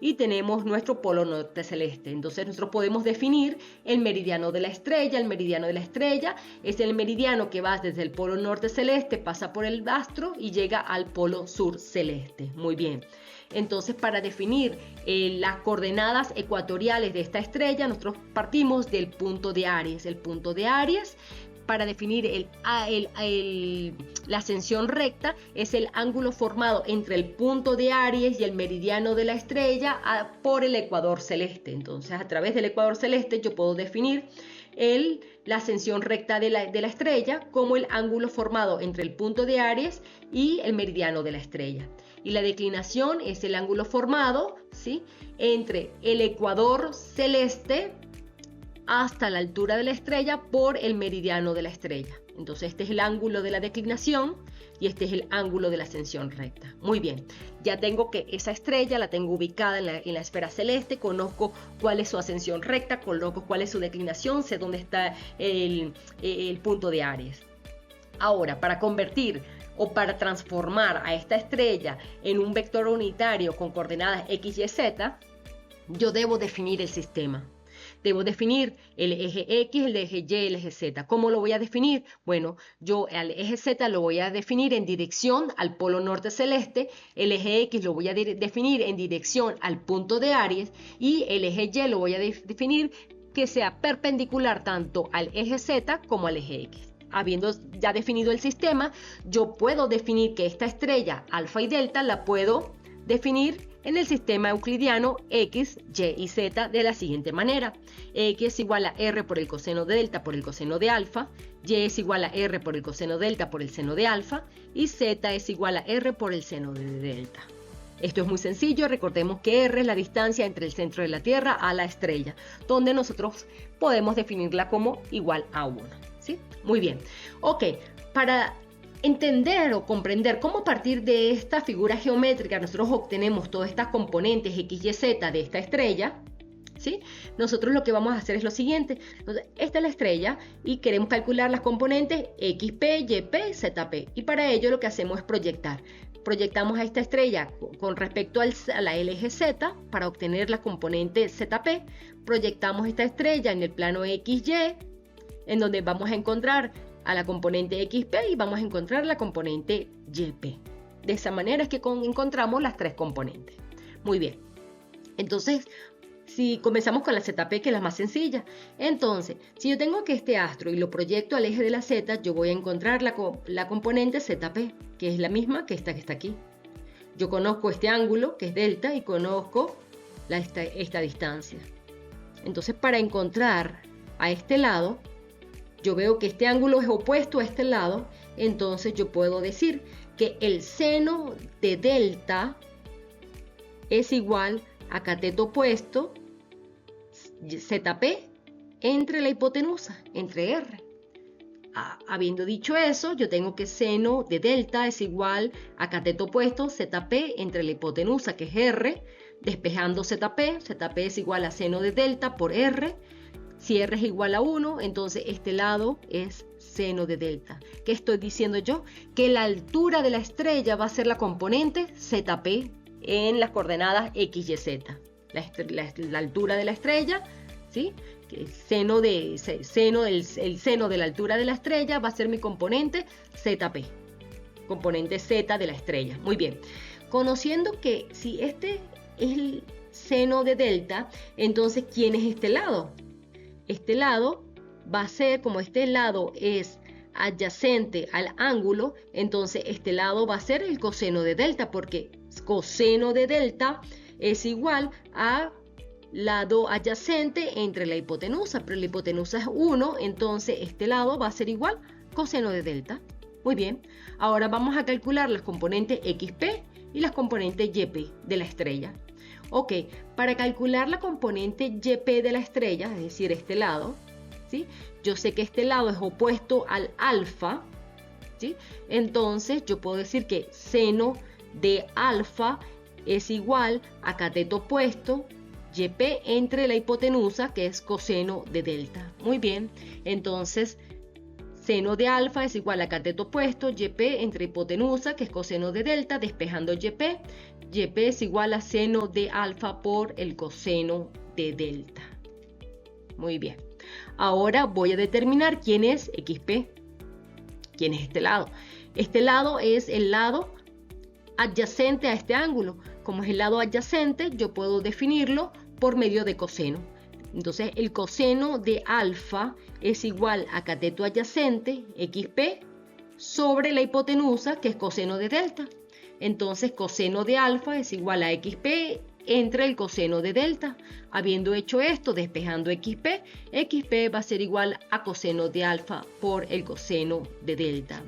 Y tenemos nuestro polo norte celeste. Entonces nosotros podemos definir el meridiano de la estrella. El meridiano de la estrella es el meridiano que va desde el polo norte celeste, pasa por el astro y llega al polo sur celeste. Muy bien. Entonces, para definir las coordenadas ecuatoriales de esta estrella, nosotros partimos del punto de Aries. El punto de Aries, para definir la ascensión recta, es el ángulo formado entre el punto de Aries y el meridiano de la estrella por el ecuador celeste. Entonces, a través del ecuador celeste yo puedo definir la ascensión recta de la estrella como el ángulo formado entre el punto de Aries y el meridiano de la estrella. Y la declinación es el ángulo formado, ¿sí?, entre el ecuador celeste hasta la altura de la estrella por el meridiano de la estrella. Entonces este es el ángulo de la declinación y este es el ángulo de la ascensión recta. Muy bien, ya tengo que esa estrella la tengo ubicada en la esfera celeste, conozco cuál es su ascensión recta, conozco cuál es su declinación, sé dónde está el punto de Aries. Ahora, para convertir o para transformar a esta estrella en un vector unitario con coordenadas x, y, z, yo debo definir el sistema. Debo definir el eje X, el eje Y, el eje Z. ¿Cómo lo voy a definir? Bueno, yo al eje Z lo voy a definir en dirección al polo norte celeste, el eje X lo voy a definir en dirección al punto de Aries y el eje Y lo voy a definir que sea perpendicular tanto al eje Z como al eje X. Habiendo ya definido el sistema, yo puedo definir que esta estrella alfa y delta la puedo definir en el sistema euclidiano X, Y y Z de la siguiente manera. X es igual a R por el coseno de delta por el coseno de alfa, Y es igual a R por el coseno de delta por el seno de alfa y Z es igual a R por el seno de delta. Esto es muy sencillo, recordemos que R es la distancia entre el centro de la Tierra a la estrella, donde nosotros podemos definirla como igual a 1. ¿Sí? Muy bien. Ok, para entender o comprender cómo a partir de esta figura geométrica nosotros obtenemos todas estas componentes X, Y, Z de esta estrella, ¿sí? Nosotros lo que vamos a hacer es lo siguiente. Entonces, esta es la estrella y queremos calcular las componentes XP, YP, ZP. Y para ello lo que hacemos es proyectar. Proyectamos a esta estrella con respecto al eje Z para obtener la componente ZP. Proyectamos esta estrella en el plano XY, en donde vamos a encontrar a la componente XP y vamos a encontrar la componente YP. De esa manera es que encontramos las tres componentes. Muy bien. Entonces, si comenzamos con la ZP, que es la más sencilla. Entonces, si yo tengo que este astro y lo proyecto al eje de la Z, yo voy a encontrar la componente ZP, que es la misma que esta aquí. Yo conozco este ángulo, que es delta, y conozco esta distancia. Entonces, para encontrar a este lado, yo veo que este ángulo es opuesto a este lado, entonces yo puedo decir que el seno de delta es igual a cateto opuesto ZP entre la hipotenusa, entre R. habiendo dicho eso, yo tengo que seno de delta es igual a cateto opuesto ZP entre la hipotenusa, que es R, despejando ZP. ZP es igual a seno de delta por R. Si R es igual a 1, entonces este lado es seno de delta. ¿Qué estoy diciendo yo? Que la altura de la estrella va a ser la componente ZP en las coordenadas X, Y, Z. La altura de la estrella, ¿sí? Que el seno de la altura de la estrella va a ser mi componente ZP, componente Z de la estrella. Muy bien. Conociendo que si este es el seno de delta, entonces ¿quién es este lado? Este lado va a ser, como este lado es adyacente al ángulo, entonces este lado va a ser el coseno de delta, porque coseno de delta es igual a lado adyacente entre la hipotenusa, pero la hipotenusa es 1, entonces este lado va a ser igual coseno de delta. Muy bien, ahora vamos a calcular las componentes XP y las componentes YP de la estrella. Ok, para calcular la componente YP de la estrella, es decir, este lado, ¿sí? Yo sé que este lado es opuesto al alfa, ¿sí? Entonces yo puedo decir que seno de alfa es igual a cateto opuesto YP entre la hipotenusa, que es coseno de delta. Muy bien, entonces seno de alfa es igual a cateto opuesto YP entre hipotenusa, que es coseno de delta, despejando YP. YP es igual a seno de alfa por el coseno de delta. Muy bien. Ahora voy a determinar quién es XP. ¿Quién es este lado? Este lado es el lado adyacente a este ángulo. Como es el lado adyacente, yo puedo definirlo por medio de coseno. Entonces, el coseno de alfa es igual a cateto adyacente, XP, sobre la hipotenusa, que es coseno de delta. Entonces, coseno de alfa es igual a XP entre el coseno de delta. Habiendo hecho esto, despejando XP, XP va a ser igual a coseno de alfa por el coseno de delta.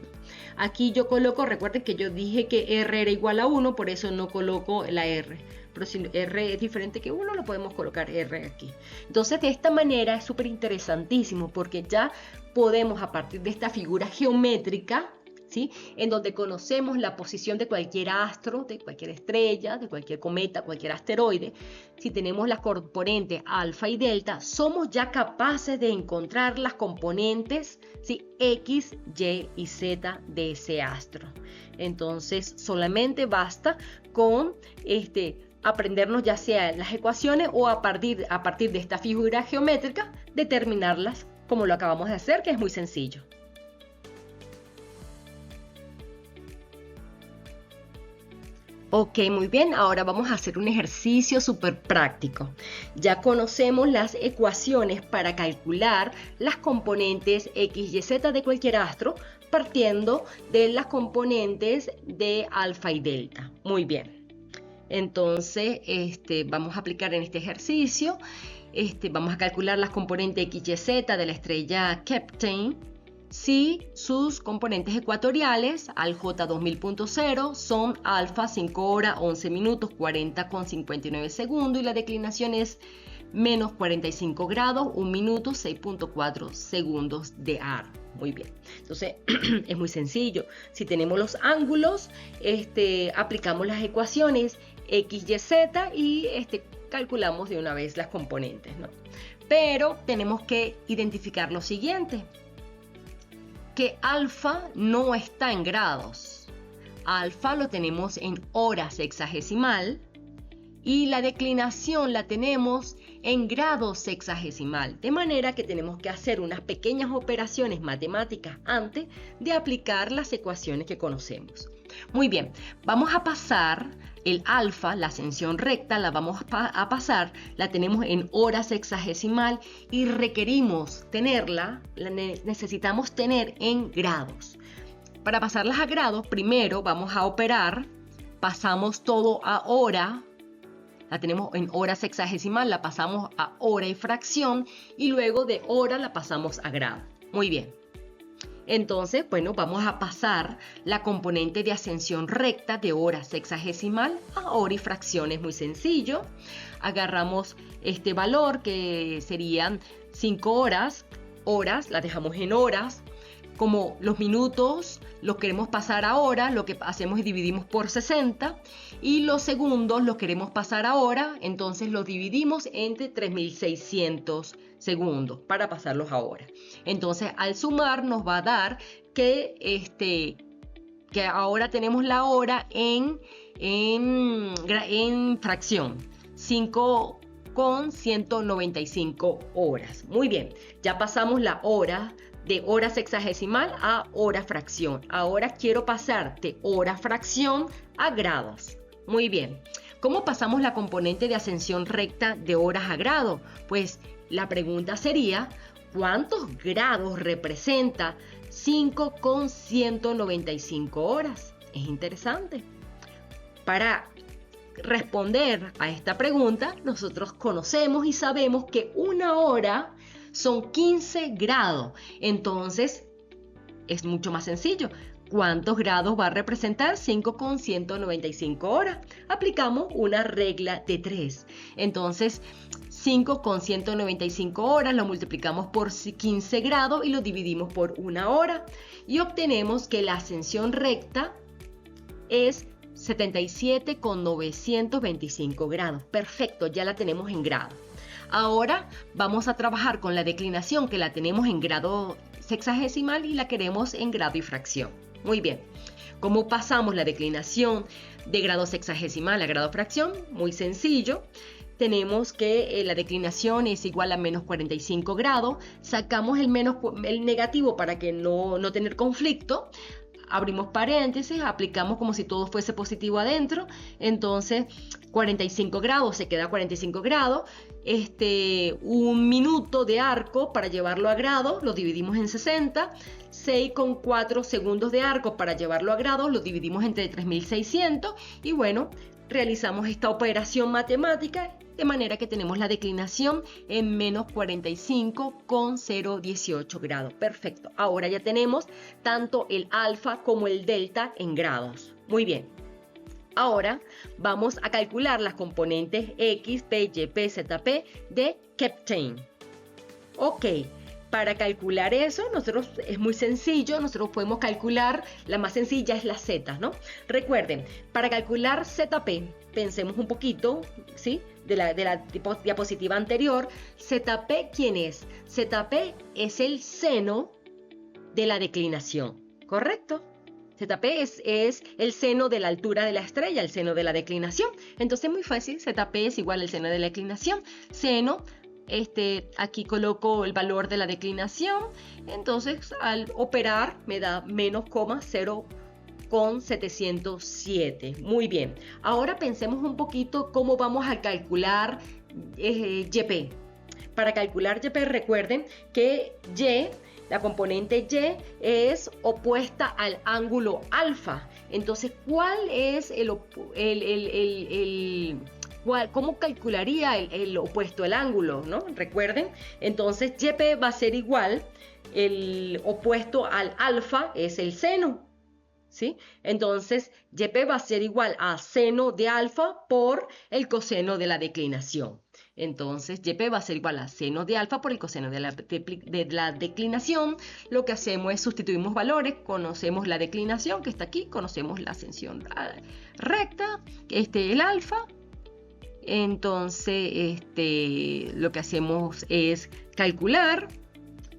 Aquí yo coloco, recuerden que yo dije que R era igual a 1, por eso no coloco la R. Pero si R es diferente que 1, lo podemos colocar R aquí. Entonces, de esta manera es súper interesantísimo, porque ya podemos, a partir de esta figura geométrica, ¿sí?, en donde conocemos la posición de cualquier astro, de cualquier estrella, de cualquier cometa, cualquier asteroide, si tenemos las componentes alfa y delta, somos ya capaces de encontrar las componentes, ¿sí?, X, Y y Z de ese astro. Entonces, solamente basta con aprendernos ya sea las ecuaciones o a partir de esta figura geométrica, determinarlas como lo acabamos de hacer, que es muy sencillo. Ok, muy bien, ahora vamos a hacer un ejercicio súper práctico. Ya conocemos las ecuaciones para calcular las componentes X, Y, Z de cualquier astro, partiendo de las componentes de alfa y delta. Muy bien. Entonces, vamos a aplicar en este ejercicio, vamos a calcular las componentes X, Y, Z de la estrella Kapteyn, si sus componentes ecuatoriales al J2000.0 son alfa 5 horas 11 minutos 40,59 segundos y la declinación es menos 45 grados 1 minuto 6.4 segundos de ar. Muy bien, entonces es muy sencillo. Si tenemos los ángulos, aplicamos las ecuaciones X, Y, Z y calculamos de una vez las componentes, ¿no? Pero tenemos que identificar lo siguiente, que alfa no está en grados. Alfa lo tenemos en horas sexagesimal y la declinación la tenemos en grado sexagesimal, de manera que tenemos que hacer unas pequeñas operaciones matemáticas antes de aplicar las ecuaciones que conocemos. Muy bien, vamos a pasar el alfa, la ascensión recta, la vamos a pasar, la tenemos en hora sexagesimal y requerimos tenerla, necesitamos tener en grados. Para pasarlas a grados, primero vamos a operar, pasamos todo a hora, la tenemos en hora sexagesimal, la pasamos a hora y fracción y luego de hora la pasamos a grado. Muy bien. Entonces, bueno, vamos a pasar la componente de ascensión recta de hora sexagesimal a hora y fracción. Es muy sencillo. Agarramos este valor que serían 5 horas, la dejamos en horas, como los minutos los queremos pasar a hora, lo que hacemos es dividimos por 60, y los segundos los queremos pasar a hora, entonces los dividimos entre 3600 segundos para pasarlos a hora. Entonces al sumar nos va a dar que ahora tenemos la hora en fracción, 5,195 horas. Muy bien, ya pasamos la hora de hora sexagesimal a hora fracción. Ahora quiero pasar de hora fracción a grados. Muy bien, ¿cómo pasamos la componente de ascensión recta de horas a grado? Pues la pregunta sería, ¿cuántos grados representa 5,195 horas? Es interesante. Para responder a esta pregunta, nosotros conocemos y sabemos que una hora son 15 grados. Entonces, es mucho más sencillo. ¿Cuántos grados va a representar 5,195 horas? Aplicamos una regla de 3. Entonces, 5,195 horas lo multiplicamos por 15 grados y lo dividimos por una hora. Y obtenemos que la ascensión recta es 77,925 grados. Perfecto, ya la tenemos en grado. Ahora vamos a trabajar con la declinación que la tenemos en grado sexagesimal y la queremos en grado y fracción. Muy bien. ¿Cómo pasamos la declinación de grado sexagesimal a grado fracción? Muy sencillo. Tenemos que la declinación es igual a menos 45 grados. Sacamos el negativo para que no tener conflicto. Abrimos paréntesis, aplicamos como si todo fuese positivo adentro. Entonces 45 grados se queda 45 grados. Un minuto de arco para llevarlo a grado lo dividimos en 60. 6,4 segundos de arco para llevarlo a grado lo dividimos entre 3600. Y bueno, realizamos esta operación matemática de manera que tenemos la declinación en menos 45,018 grados. Perfecto. Ahora ya tenemos tanto el alfa como el delta en grados. Muy bien. Ahora vamos a calcular las componentes X, P, Y, P, Z, P de Kapteyn. Ok. Para calcular eso, es muy sencillo, nosotros podemos calcular, la más sencilla es la Z, ¿no? Recuerden, para calcular ZP, pensemos un poquito, ¿sí? De la diapositiva anterior, ZP, ¿quién es? ZP es el seno de la declinación, ¿correcto? ZP es el seno de la altura de la estrella, el seno de la declinación. Entonces, muy fácil, ZP es igual al seno de la declinación, seno. Aquí coloco el valor de la declinación, entonces al operar me da menos 0,707. Muy bien, ahora pensemos un poquito cómo vamos a calcular YP. Para calcular YP, recuerden que Y, la componente Y, es opuesta al ángulo alfa. Entonces, ¿cuál es ¿cómo calcularía el opuesto al ángulo, ¿no? Recuerden, entonces YP va a ser igual, el opuesto al alfa es el seno, ¿sí? Entonces YP va a ser igual a seno de alfa por el coseno de la declinación. Entonces YP va a ser igual a seno de alfa por el coseno de la declinación. Lo que hacemos es sustituimos valores, conocemos la declinación que está aquí, conocemos la ascensión recta, el alfa. Entonces, lo que hacemos es calcular,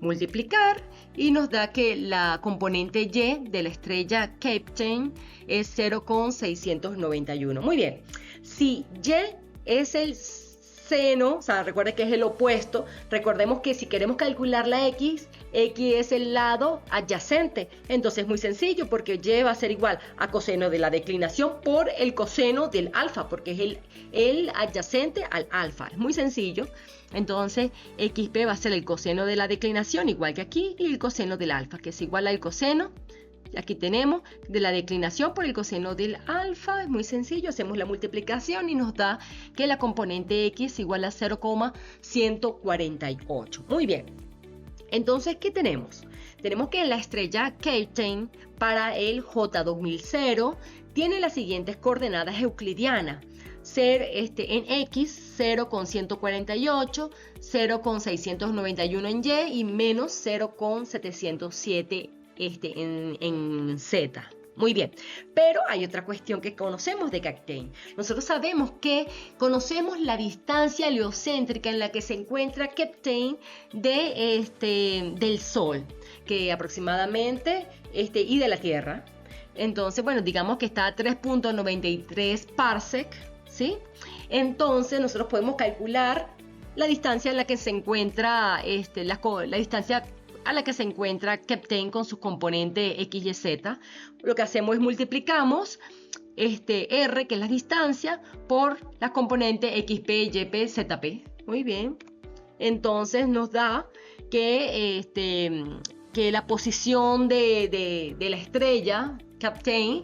multiplicar y nos da que la componente Y de la estrella Kapteyn es 0,691. Muy bien, si Y es el seno, o sea, recuerden que es el opuesto, recordemos que si queremos calcular la X es el lado adyacente, entonces es muy sencillo porque Y va a ser igual a coseno de la declinación por el coseno del alfa, porque es el adyacente al alfa, es muy sencillo. Entonces XP va a ser el coseno de la declinación igual que aquí y el coseno del alfa, que es igual al coseno. Aquí tenemos de la declinación por el coseno del alfa, es muy sencillo, hacemos la multiplicación y nos da que la componente X es igual a 0,148. Muy bien, entonces, ¿qué tenemos? Tenemos que la estrella Kapteyn para el J2000 tiene las siguientes coordenadas euclidianas. En X 0,148, 0,691 en Y y menos 0,707 en Z. Muy bien, pero hay otra cuestión que conocemos de Captain. Nosotros conocemos la distancia heliocéntrica en la que se encuentra Captain del Sol, que aproximadamente, y de la Tierra. Entonces, bueno, digamos que está a 3.93 parsec, ¿sí? Entonces, nosotros podemos calcular la distancia en la que se encuentra, la distancia a la que se encuentra Captain con su componente X, Y, Z. Lo que hacemos es multiplicamos R, que es la distancia, por la componente XP, YP, ZP. Muy bien. Entonces nos da que, que la posición de la estrella Captain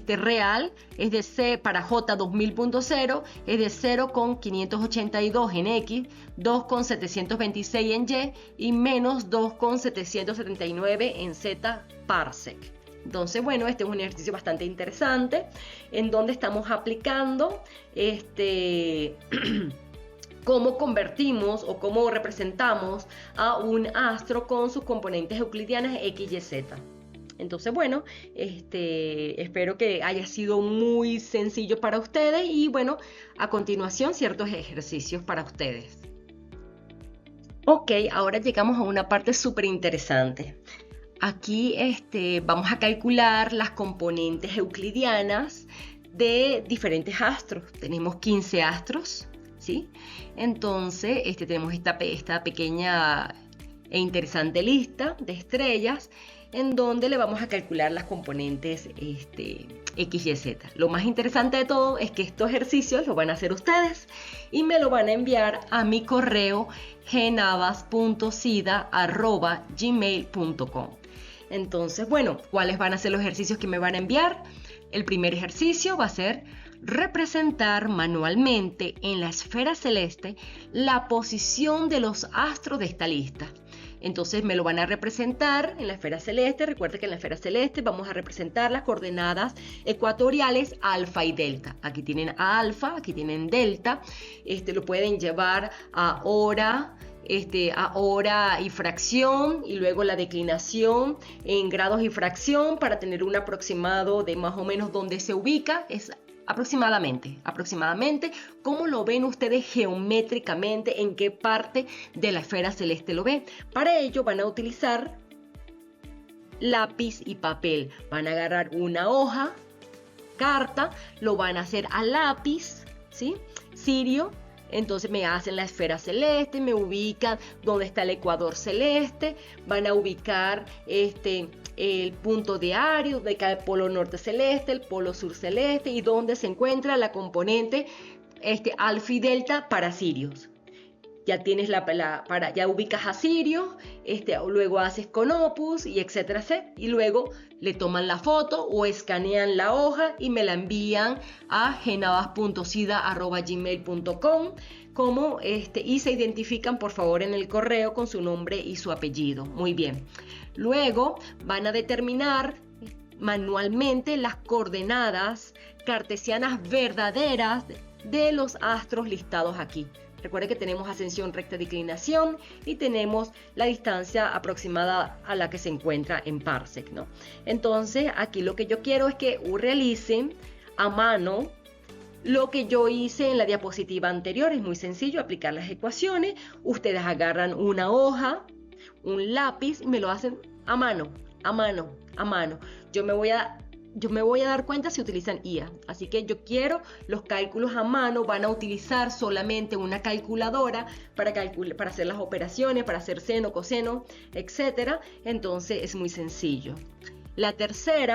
real es de C para J 2000.0 es de 0,582 en X, 2,726 en Y y menos 2,779 en Z parsec. Entonces, bueno, este es un ejercicio bastante interesante en donde estamos aplicando cómo convertimos o cómo representamos a un astro con sus componentes euclidianas X, Y, Z. Entonces, bueno, espero que haya sido muy sencillo para ustedes y, bueno, a continuación ciertos ejercicios para ustedes. Ok, ahora llegamos a una parte súper interesante. Aquí vamos a calcular las componentes euclidianas de diferentes astros. Tenemos 15 astros, ¿sí? Entonces, tenemos esta pequeña e interesante lista de estrellas en donde le vamos a calcular las componentes X, Y, Z. Lo más interesante de todo es que estos ejercicios los van a hacer ustedes y me lo van a enviar a mi correo gnavas.sida@gmail.com. Entonces, bueno, ¿cuáles van a ser los ejercicios que me van a enviar? El primer ejercicio va a ser representar manualmente en la esfera celeste la posición de los astros de esta lista. Entonces me lo van a representar en la esfera celeste. Recuerden que en la esfera celeste vamos a representar las coordenadas ecuatoriales alfa y delta. Aquí tienen alfa, aquí tienen delta. Lo pueden llevar a hora y fracción y luego la declinación en grados y fracción para tener un aproximado de más o menos dónde se ubica. Es aproximadamente, ¿cómo lo ven ustedes geométricamente? ¿En qué parte de la esfera celeste lo ven? Para ello van a utilizar lápiz y papel. Van a agarrar una hoja, carta, lo van a hacer a lápiz, ¿sí? Sirio. Entonces me hacen la esfera celeste, me ubican dónde está el ecuador celeste, van a ubicar el punto diario, donde cae el polo norte celeste, el polo sur celeste y dónde se encuentra la componente alfa y delta para Sirius. Ya tienes ya ubicas a Sirius, luego haces con Opus y etcétera, y luego le toman la foto o escanean la hoja y me la envían a gnavas.sida@gmail.com y se identifican por favor en el correo con su nombre y su apellido. Muy bien. Luego van a determinar manualmente las coordenadas cartesianas verdaderas de los astros listados aquí. Recuerden que tenemos ascensión, recta, declinación y tenemos la distancia aproximada a la que se encuentra en parsec, ¿no? Entonces, aquí lo que yo quiero es que realicen a mano lo que yo hice en la diapositiva anterior. Es muy sencillo aplicar las ecuaciones. Ustedes agarran una hoja, un lápiz y me lo hacen a mano. Yo me voy a dar cuenta si utilizan IA, así que yo quiero los cálculos a mano. Van a utilizar solamente una calculadora para hacer las operaciones, para hacer seno, coseno, etc. Entonces es muy sencillo. El tercer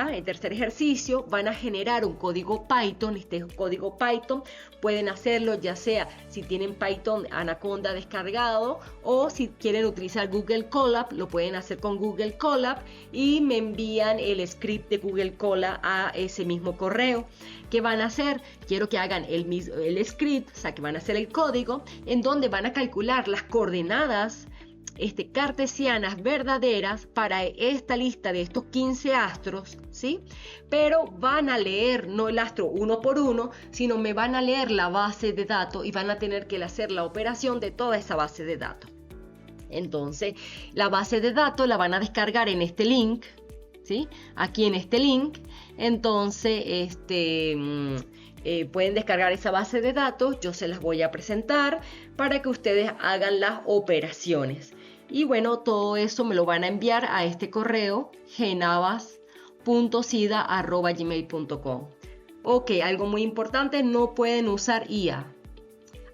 ejercicio, van a generar un código Python. Este código Python pueden hacerlo ya sea si tienen Python Anaconda descargado o si quieren utilizar Google Colab, lo pueden hacer con Google Colab y me envían el script de Google Colab a ese mismo correo. ¿Qué van a hacer? Quiero que hagan el script, o sea que van a hacer el código en donde van a calcular las coordenadas cartesianas verdaderas para esta lista de estos 15 astros, ¿sí? Pero van a leer no el astro uno por uno, sino me van a leer la base de datos y van a tener que hacer la operación de toda esa base de datos. Entonces, la base de datos la van a descargar en este link, ¿sí? Aquí en este link. Entonces, pueden descargar esa base de datos, yo se las voy a presentar para que ustedes hagan las operaciones. Y bueno, todo eso me lo van a enviar a este correo genavas.sida@gmail.com. Ok, algo muy importante, no pueden usar IA.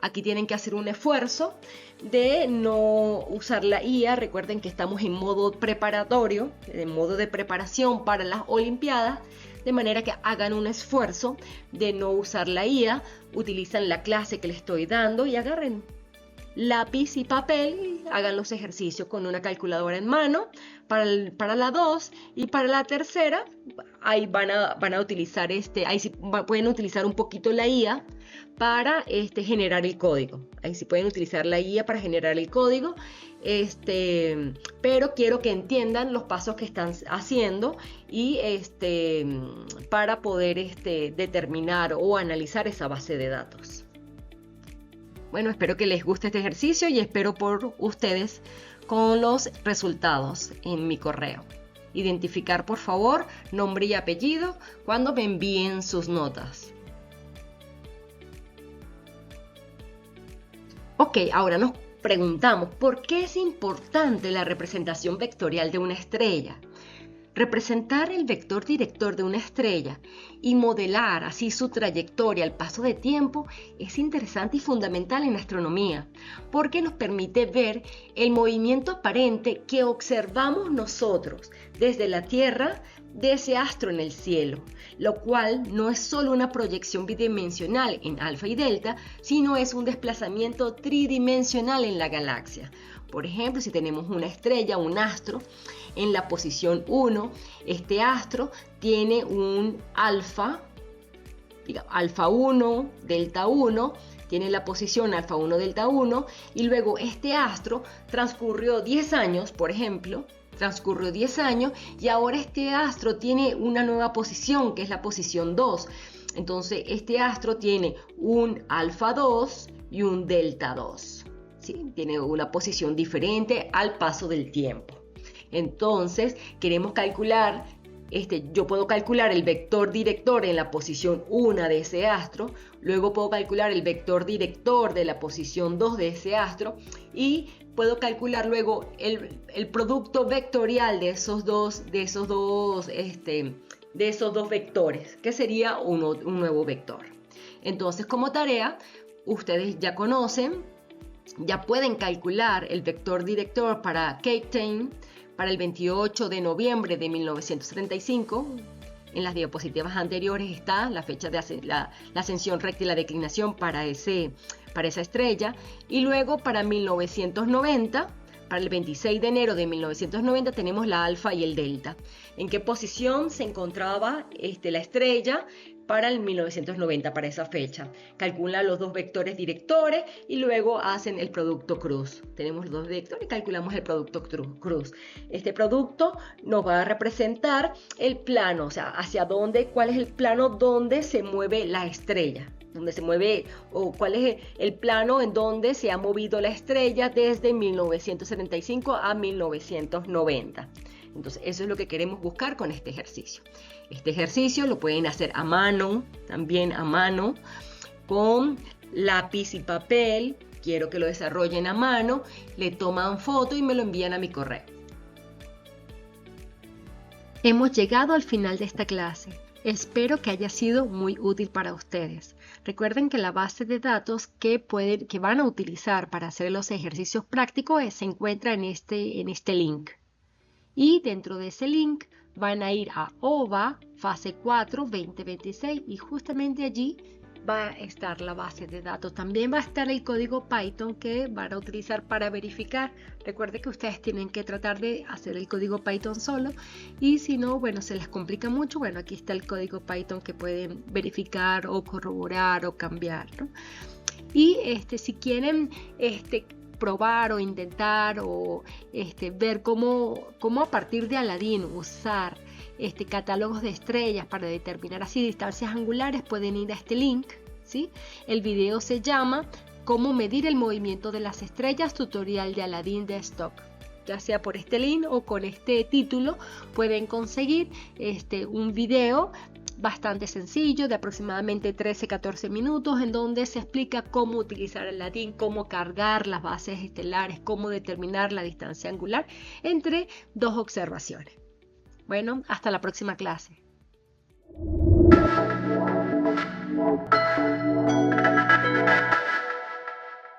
Aquí tienen que hacer un esfuerzo de no usar la IA. Recuerden que estamos en modo preparatorio, en modo de preparación para las Olimpiadas, de manera que hagan un esfuerzo de no usar la IA, utilizan la clase que les estoy dando y agarren lápiz y papel y hagan los ejercicios con una calculadora en mano para la 2 y para la tercera. Ahí van a utilizar ahí sí pueden utilizar un poquito la IA para generar el código. Ahí sí pueden utilizar la IA para generar el código, pero quiero que entiendan los pasos que están haciendo y para poder determinar o analizar esa base de datos. Bueno, espero que les guste este ejercicio y espero por ustedes con los resultados en mi correo. Identificar, por favor, nombre y apellido cuando me envíen sus notas. Ok, ahora nos preguntamos, ¿por qué es importante la representación vectorial de una estrella? Representar el vector director de una estrella y modelar así su trayectoria al paso de tiempo es interesante y fundamental en astronomía, porque nos permite ver el movimiento aparente que observamos nosotros desde la Tierra de ese astro en el cielo, lo cual no es solo una proyección bidimensional en alfa y delta, sino es un desplazamiento tridimensional en la galaxia. Por ejemplo, si tenemos una estrella, un astro, en la posición 1, este astro tiene un alfa 1, delta 1, tiene la posición alfa 1, delta 1, y luego este astro transcurrió 10 años, por ejemplo, y ahora este astro tiene una nueva posición, que es la posición 2. Entonces, este astro tiene un alfa 2 y un delta 2. ¿Sí? Tiene una posición diferente al paso del tiempo. Entonces, queremos calcular, yo puedo calcular el vector director en la posición 1 de ese astro, luego puedo calcular el vector director de la posición 2 de ese astro y puedo calcular luego el producto vectorial de esos dos vectores, que sería un nuevo vector. Entonces, como tarea, ustedes ya conocen, ya pueden calcular el vector director para Cape Town para el 28 de noviembre de 1935. En las diapositivas anteriores está la fecha de la ascensión recta y la declinación para esa estrella. Y luego para 1990, para el 26 de enero de 1990, tenemos la alfa y el delta. ¿En qué posición se encontraba la estrella para el 1990, para esa fecha? Calculan los dos vectores directores y luego hacen el producto cruz. Tenemos los dos vectores y calculamos el producto cruz. Este producto nos va a representar el plano, o sea, hacia dónde, cuál es el plano donde se mueve la estrella, donde se mueve, o cuál es el plano en donde se ha movido la estrella desde 1975 a 1990. Entonces, eso es lo que queremos buscar con este ejercicio. Este ejercicio lo pueden hacer a mano, también a mano, con lápiz y papel. Quiero que lo desarrollen a mano, le toman foto y me lo envían a mi correo. Hemos llegado al final de esta clase. Espero que haya sido muy útil para ustedes. Recuerden que la base de datos que van a utilizar para hacer los ejercicios prácticos se encuentra en este link. Y dentro de ese link van a ir a OVA, fase 4, 2026, y justamente allí va a estar la base de datos. También va a estar el código Python que van a utilizar para verificar. Recuerden que ustedes tienen que tratar de hacer el código Python solo, y si no, bueno, se les complica mucho. Bueno, aquí está el código Python que pueden verificar o corroborar o cambiar, ¿no? Y si quieren probar o intentar o ver cómo a partir de Aladín usar catálogos de estrellas para determinar así distancias angulares, pueden ir a este link, ¿sí? El video se llama Cómo medir el movimiento de las estrellas, tutorial de Aladín Desktop. ya sea por este link o con este título, pueden conseguir un video bastante sencillo de aproximadamente 13-14 minutos en donde se explica cómo utilizar el latín, cómo cargar las bases estelares, cómo determinar la distancia angular entre dos observaciones. Bueno, hasta la próxima clase.